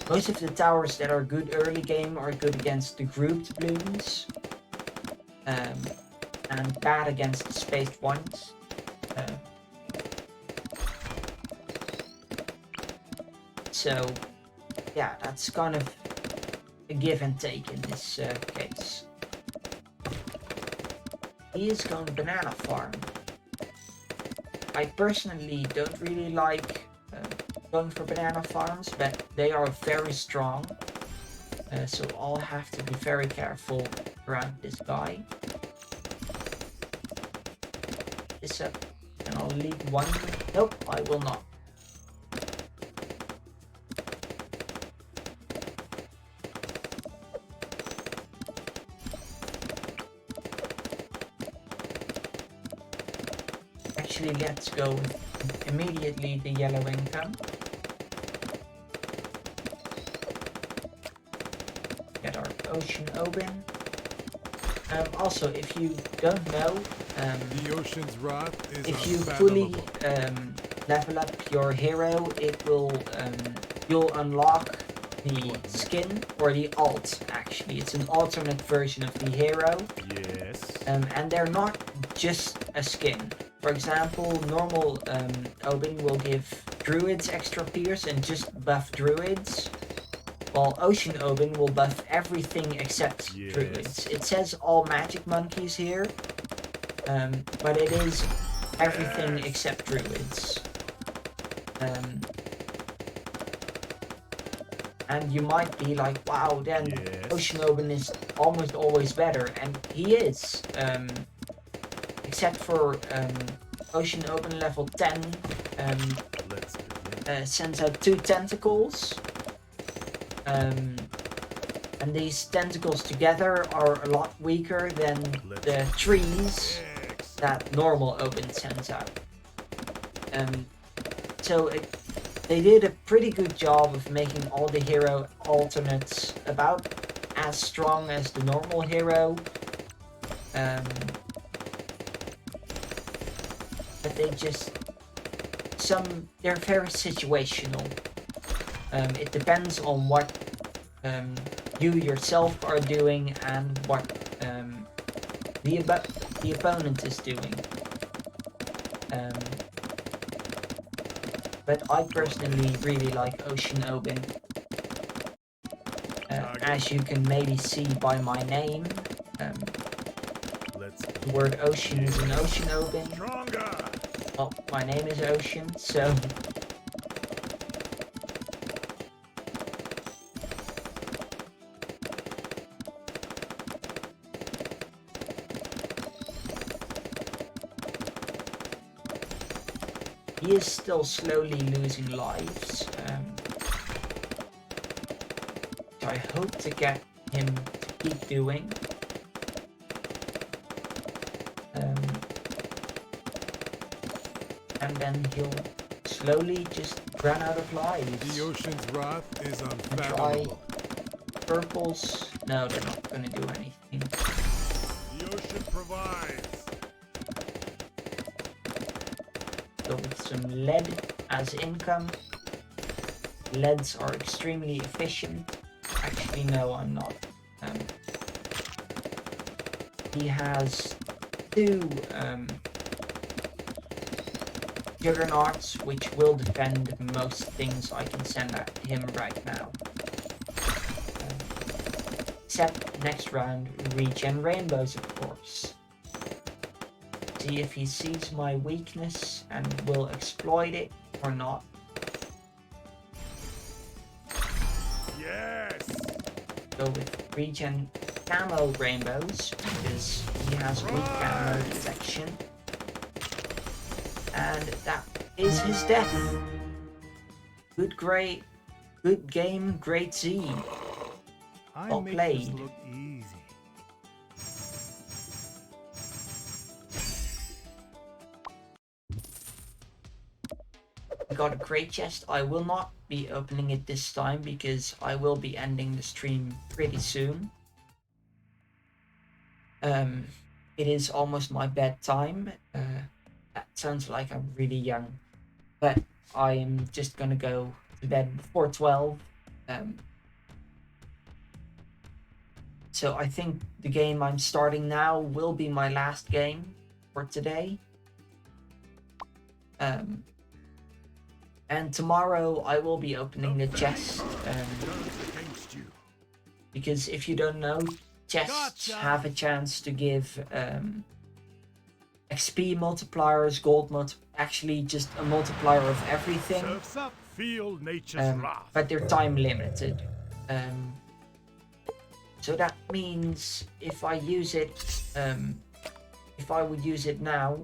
most of the towers that are good early game are good against the grouped balloons, and bad against the spaced ones. So yeah, that's kind of a give and take in this case. He is going banana farm. I personally don't really like going for banana farms, but they are very strong. So I'll have to be very careful around this guy. This up, and I'll leave one. Nope, I will not. Actually, let's go with immediately the yellow income. Get our ocean open. Also, if you don't know, The ocean's wrath is if you fully unfathomable. level up your hero, it will you'll unlock the skin or the alt. Actually, it's an alternate version of the hero, Yes. and they're not just a skin. For example, normal Oben will give druids extra pierce and just buff druids, while Ocean Oben will buff everything except Yes. druids. It says all magic monkeys here, but it is everything except druids. And you might be like, wow, then Yes. Ocean Oben is almost always better, and he is. Except for Ocean Open level 10 Let's begin. sends out 2 tentacles. And these tentacles together are a lot weaker than the trees X. that normal Open sends out. So they did a pretty good job of making all the hero alternates about as strong as the normal hero. But they just they're very situational. It depends on what you yourself are doing and what the opponent is doing. But I personally really like Ocean Oben. As you can maybe see by my name, Let's the word ocean is an Ocean Oben. stronger. Well, my name is Ocean, so he is still slowly losing lives. So I hope to get him to keep doing. And then he'll slowly just run out of The lives. ocean's wrath is Try unfathomable. purples. No, they're not gonna do anything. The ocean provides. Go with some lead as income. Leads are extremely efficient. Actually, no, I'm not. He has 2 juggernauts, which will defend most things I can send at him right now. Except next round, regen rainbows, of course. See if he sees my weakness and will exploit it or not. Yes. Go with regen camo rainbows because he has weak camo detection. And that is his death. Good game, great Z. I Well make played. this look easy. I got a great chest. I will not be opening it this time because I will be ending the stream pretty soon. It is almost my bedtime. That sounds like I'm really young, but I am just gonna go to bed before 12. So I think the game I'm starting now will be my last game for today. And tomorrow I will be opening the chest. Against you. Because if you don't know, chests have a chance to give XP multipliers, actually just a multiplier of everything. Surfs up, feel nature's wrath. But they're time limited. So that means if I use it, if I would use it now,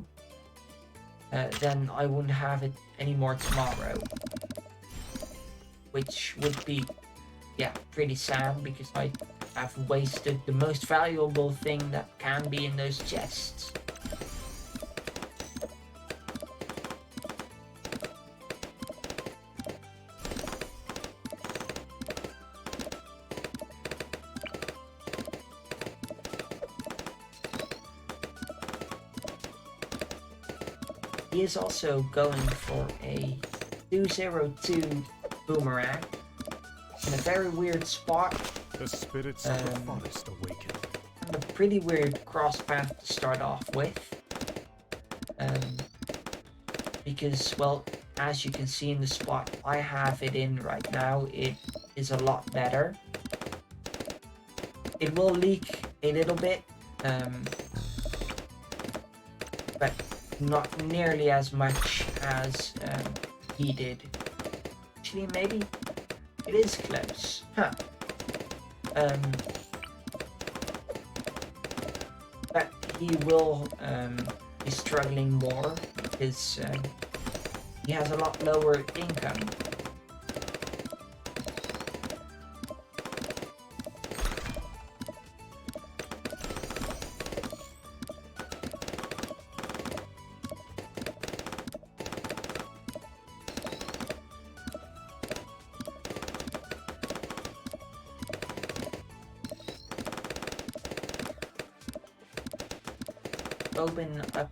then I wouldn't have it anymore tomorrow. Which would be, yeah, pretty sad because I have wasted the most valuable thing that can be in those chests. He is also going for a 202 boomerang in a very weird spot. The spirits of the forest awaken. And a pretty weird cross path to start off with. Because, well, as you can see in the spot I have it in right now, it is a lot better. It will leak a little bit, but not nearly as much as he did. Actually, maybe it is close. Huh. But he will be struggling more because he has a lot lower income. Open up.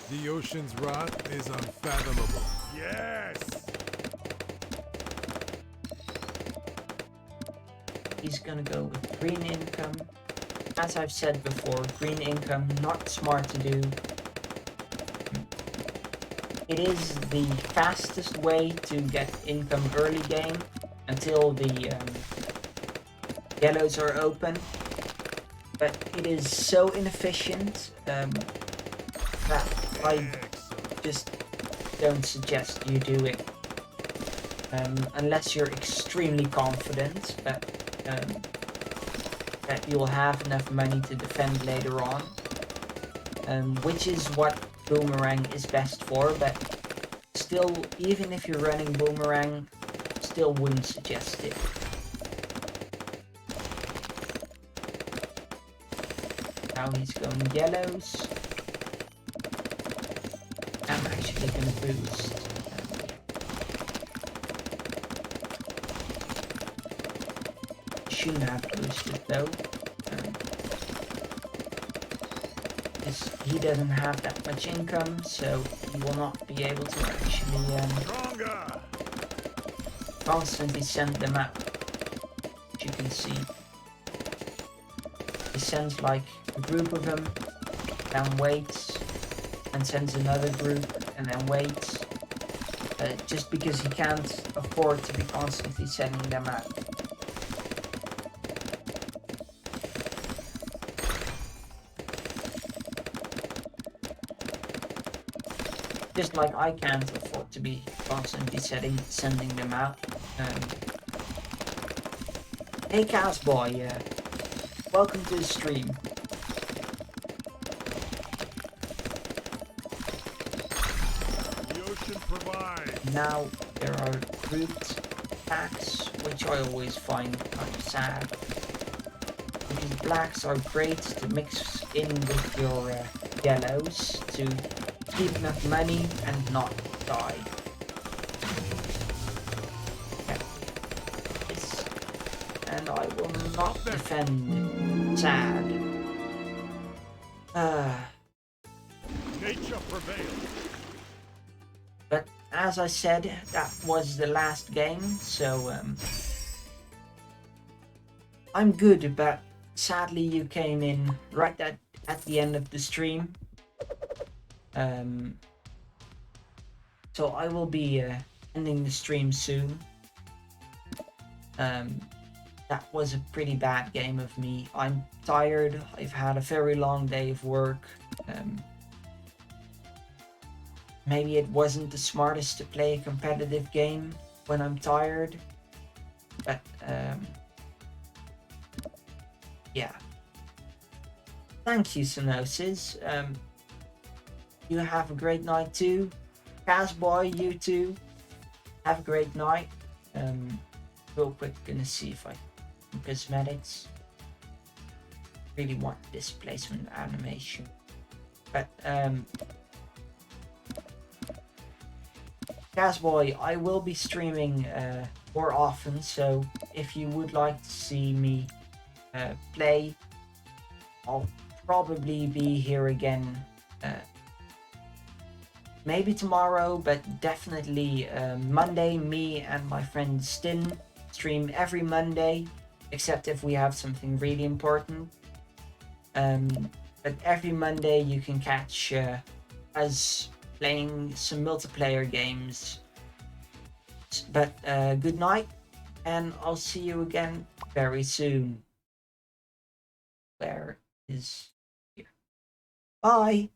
The ocean's wrath is unfathomable. Yes! He's gonna go with green income. As I've said before, green income, not smart to do. It is the fastest way to get income early game until the yellows are open. But it is so inefficient that I just don't suggest you do it. Unless you're extremely confident that you'll have enough money to defend later on. Which is what Boomerang is best for, but still, even if you're running Boomerang, still wouldn't suggest it. Now he's going yellows. I'm actually gonna boost. Shouldn't have boosted though. He doesn't have that much income, so he will not be able to actually constantly send them out. As you can see, he sends like a group of them, then waits, and sends another group, and then waits. Just because he can't afford to be constantly sending them out. Just like I can't afford to be constantly sending them out. Hey Casboy, welcome to the stream. The ocean provides. Now there are grouped attacks, which I always find kind of sad. Because blacks are great to mix in with your yellows to keep enough money and not die. Okay. Yes. And I will not defend sad. Nature prevails. But as I said, that was the last game, so I'm good, but sadly you came in right at the end of the stream. So I will be ending the stream soon. That was a pretty bad game of me. I'm tired. I've had a very long day of work. Maybe it wasn't the smartest to play a competitive game when I'm tired. But yeah. Thank you, Synosis. You have a great night too. Casboy, you too. Have a great night. Real quick, gonna see if I can cosmetics. Really want displacement animation. But Casboy, I will be streaming more often, so if you would like to see me play, I'll probably be here again. Maybe tomorrow, but definitely Monday. Me and my friend Stin stream every Monday, except if we have something really important. But every Monday you can catch us playing some multiplayer games. But good night, and I'll see you again very soon. Where is here? Bye!